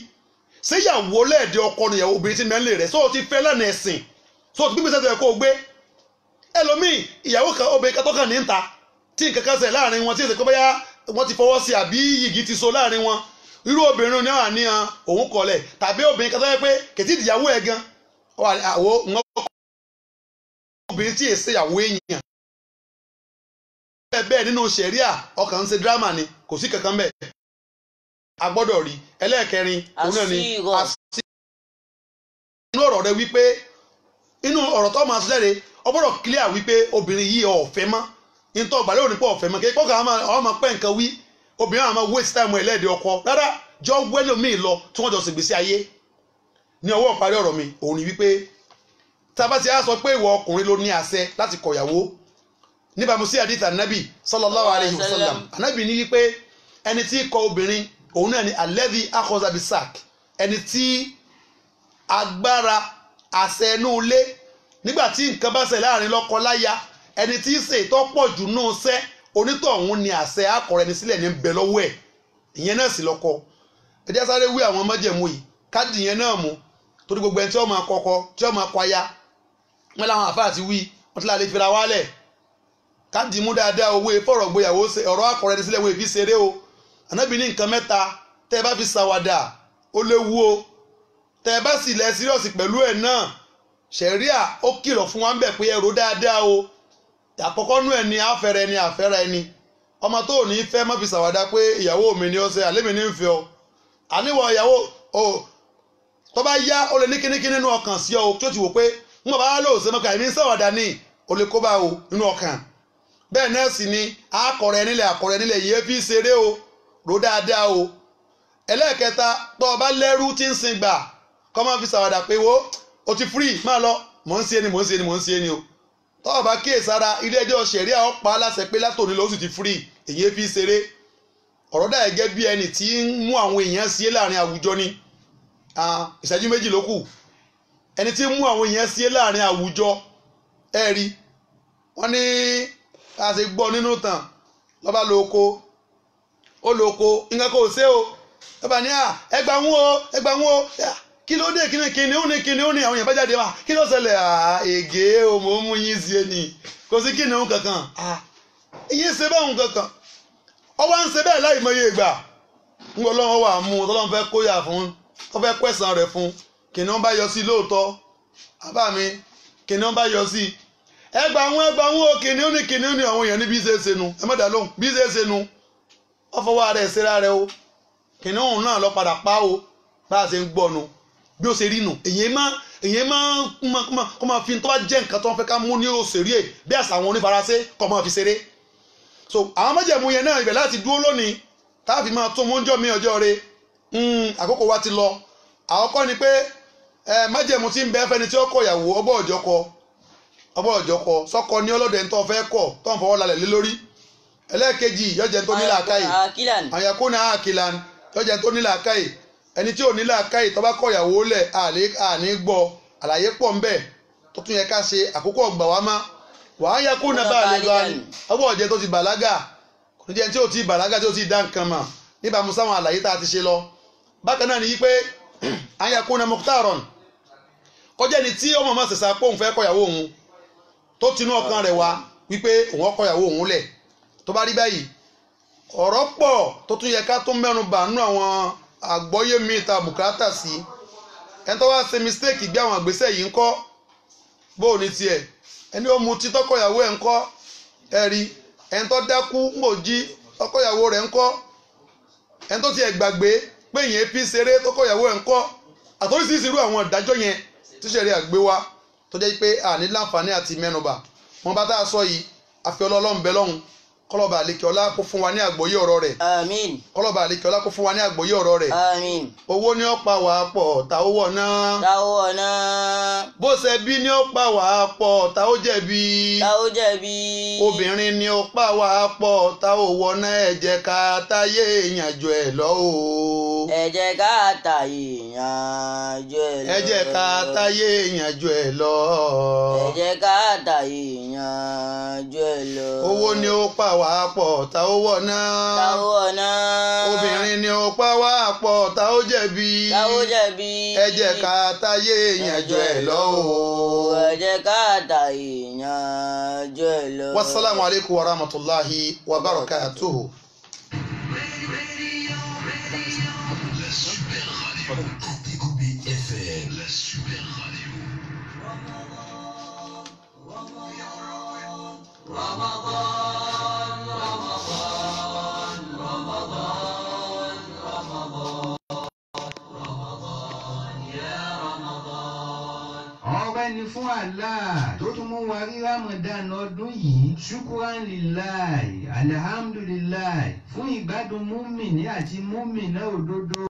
ṣé ìyàwó lẹ́ẹ̀dẹ̀ ọkọ níyàwó obìnrin tí ń bẹ ńlé rẹ sóò ti fẹ́ lánà ẹ̀sìn sóò ti gbígbé sẹ́tọ̀ ẹ̀ kó o gbé ẹlòmíì ìyàwó kan obìnrin kan tọ́kàn ní ń ta tí nǹkan kan ṣẹ̀ láàrin wọn tí èsì pé bóyá wọ́n ti fọwọ́ sí àbí yìgì ti so láàrin wọn irú obìnrin ní àwọn àníyàn òun kọlẹ̀ tàbí obìnrin kan tó yẹ pé kètí ìdìyàwó ẹ̀ gan obìnrin tí èsì ìyàwó èèyàn bẹ́ẹ̀ nínú ṣẹ̀ríà ọkàn ń ṣe dírámà ni kò sí kankan bẹ́ẹ̀ a gbọ́dọ̀ rí ẹlẹ́ẹ̀kẹrin òun náà ni inú ọ̀rọ̀ rẹ wípé inú ọ̀rọ̀ tó máa ṣẹlẹ̀ ọ gbọ́dọ̀ clear wípé obìnrin yìí ọ̀fẹ́ mọ́ nítorí ọgbà lóò ní pọ̀ ọ̀fẹ́ mọ́ kí kọ́kà ọmọ pẹ́ nǹkan wí obìnrin àwọn waste time ẹlẹ́ẹ̀dẹ̀ ọkọ rárá jọ wẹ́lẹ̀ míì lọ tí wọ́n jọ ṣègbésí ayé ní ọwọ́ ìparí ọ̀rọ̀ mi òun ni wípé tábà tí a sọ pé ìwọ ọkùnrin ló ní àṣẹ láti kọ̀yàwó níbàámu sí àdìtà nábì sallallahu alayhi wa sallam ànábì ní wípé ẹni tí kọ obìnrin òun náà ni alladhi akhadha bisak ẹni tí agbára àṣẹ inú ilé nígbà tí nǹkan bá ṣe láàrin lọ́kọ láya ẹni tí í ṣe tó pọ̀ jù nù sẹ́ onítọ̀hún ni àṣẹ akọ̀rẹ́ni sílẹ̀ ní bẹ lọ́wọ́ ẹ̀ ìyẹn náà sì lọ́kọ ẹ jẹ́ sáré wí àwọn májẹ̀mú yìí káàdì yẹn náà mú torí gbogbo ẹni tí ó máa kọkọ tí ó máa kọ aya wọn làwọn àfáà ti wí wọn ti láàlẹ́ fira wálẹ̀ káàdì mú dáadáa owó ìfọ̀rọ̀ gbéyàwó ọ̀rọ̀ akọ̀rẹ́ni sílẹ̀ wọn èfi ṣeré o ànábì ní nǹkan mẹ́ta tẹ́ ẹ bá fi ṣàwàdà ó léwu o tẹ́ ẹ bá sì lẹ́ síríọ̀sì pẹ̀lú ẹ̀ náà ṣẹ̀ríà ó kìlọ̀ fún wa ń bẹ̀ pé ẹrù dáadáa o àkọ́kọ́ nú ẹ̀ ní àfẹ́rẹ́ ẹni àfẹ́rẹ́ ẹni ọmọ tó ní fẹ́ má fi ṣàwàdà pé ìyàwó mi ni ó ṣe àlẹ́ mi ní ń fẹ́ ọ àníwọ̀ ìyàwó o tó bá yá ó lè ní kíníkí nínú ọkàn sí ọ tó ti wò pé ń bọ̀ bá lò ṣe mọ́kà ìní ṣàwàdà ní o lè kó bá o nínú ọkàn bẹ́ẹ̀ náà sì ni àkọ̀rẹ́ nílẹ̀ yìí fi ṣeré o rò dáadáa o ẹlẹ́ẹ̀kẹta tó o bá lẹ́rú tí ń sin gbà kọ́ máa fi ṣàwàdà pé wo o ti free máa lọ mò ń ṣe ni o tó o bá kíyèsára ilé ẹjọ́ ṣẹ̀ríà ó pa á láṣẹ pé látòní ló sì ti free èyí fi ṣeré ọ̀rọ̀ dà gẹ́gẹ́ bí ẹni tí ń mú àwọn èèyàn sí láàrin àwùjọ ni ìṣẹ́jú méjì ló kù ẹni tí ń mú àwọn èèyàn sí láàrin àwùjọ ẹ rí wọ́n ní a ṣe gbọ́ nínú tàn lọ́ba lóko ó lóko nǹkan kò ṣe o lọ́ba ní ẹgbà wọn o kí ló dé kìnìún ní àwọn èèyàn bá jáde wá kí ló ṣẹlẹ̀ ègé o mò ń mú yín sí ẹni kò sí kìnìún kankan ìyẹn ṣe báwọn kankan ọwọ́ ń ṣe bẹ́ẹ̀ láì mọye ìgbà ń gbọ́ lọ́wọ́ wà mú tọ́lọ́run fẹ́ kóyà fún tó fẹ́ pẹ̀sán rẹ̀ fún kìnìún bá yọ sí lóòótọ́ àbá mi kìnìún bá yọ sí ẹgbà wọn o kìnìún ní àwọn èèyàn ní bí ṣe é ṣe nu ẹ má dá lóhùn bí ṣe é ṣe nu wọ́n fọwọ́ ara ẹ̀ ṣera rẹ o kìnìún náà lọ padà pa o bá a ṣe ń gbọ́ nu bí ó ṣe rí nu èyàn máa fi tó bá jẹ́ nǹkan tó ń fẹ́ ká mú ní òṣèré ẹ̀ bí àṣà àwọn onífaransé kọ́ máa fi ṣeré so àwọn májẹ̀mú yẹn náà ibẹ̀ láti dúró lónìí táàfin máa tún mọ́jọ́ mi ọjọ́ re àkókò wa ti lọ àkọ́kọ́ ni pé májẹ̀mú tí ń bẹ fẹ́ni tí ó kọ ìyàwó ọgbọ́ ọ̀jọ́kọ sọ́kọ ní ọlọ́dẹ ń tọ́ fẹ́ kọ̀ tó ń fọwọ́ lálẹ́ lé lórí ẹlẹ́ẹ̀kejì yọjẹ́ tó nílà káyì àyàkúnà àkìlàn yọjẹ́ tó nílà káyì ẹni tí ò nílà káyì tó bá kọ ìyàwó lẹ̀ àní gbọ́ àlàyé pọ̀ ń bẹ tó tún yẹ ká ṣe àkókò ọgbà wa má wàá yẹ kó nàbà àlejò ọgbọ́n ọ̀jẹ̀ tó ti bàlágà kò ní jẹ́ tí ò ti bàlágà tí ò ti dá nǹkan mọ̀ níbàámu sáwọn àlàyé tá a ti ṣe lọ bákan náà ni yí pé àyà kó nà mọ̀kútàrọ̀n kọjá ni tí ọmọ máa ṣẹ̀ṣà pé òun fẹ́ kọ̀yàwó òun tó tinú ọkàn rẹ̀ wá wípé òun kọ̀yàwó òun lẹ̀ tó bá rí báyìí ọ̀rọ̀ pọ̀ tó tún yẹ ká tó mẹ́nu bà nú àwọn àgbọ́yé mi ta bùkátà sí ẹni tó wá ṣe mistake gbé àwọn àgbésẹ̀ yìí ń kọ́ bó o ní tiẹ̀ ẹni ó mu tí tọkọyàwó ẹ̀ ń kọ́ ẹ̀rí ẹni tó dákú mòjí tọkọyàwó rẹ̀ ń kọ́ ẹni tó tiẹ̀ gbàgbé pé ìyẹn fi ṣeré tọkọyàwó ẹ̀ ń kọ́ àtòrísìírísìí irú àwọn ìdájọ́ yẹn tíṣẹ̀rí àgbé wa tó jẹ́ pé àní láǹfààní àti mẹ́nubà wọn bá tá a sọ yìí àfi ọlọ́run bẹ lọ́hùn kọlọ́ba àlekè ọlá kó fún wa ní àgbọ́yé ọ̀rọ̀ rẹ̀ àmín kọlọ́ba àlekè ọlá kó fún wa ní àgbọ́yé ọ̀rọ̀ rẹ̀ àmín owó ni ó pa wà pọ̀ ta ó wọ̀ náà bó ṣe bí ni ó pa wà pọ̀ ta ó jẹ̀bi obìnrin ni ó pa wà pọ̀ ta ó wọ̀ náà ẹ jẹ́ ká táyé ìyànjú ẹ̀ lọ o ẹ jẹ́ ká táyé ìyànjú ẹ̀ lọ ẹ jẹ́ ká táyé ìyànjú ẹ̀ lọ ẹ jẹ́ ká táyé ìyànjú ẹ̀ lọ owó ni ó pa wà pọ̀ ta ó wọ̀ náà obìnrin ni ó pa wà pọ̀ ta ó jẹ̀bi ẹ jẹ́ ká táyé ìyànjú ẹ̀ lọ o ẹ jẹ́ ká táyé ìyànjú ẹ̀ lọ. Wassalamu alaikum warahmatullahi wabarakatuhu. La super radio. Ọpẹ́ ni fún Allah tó tún mú wa rí Ramadan ọdún yìí ṣukuran lillahi alhamdulillahi fún ìgbádùn múmìnì àti múmìnà òdodo.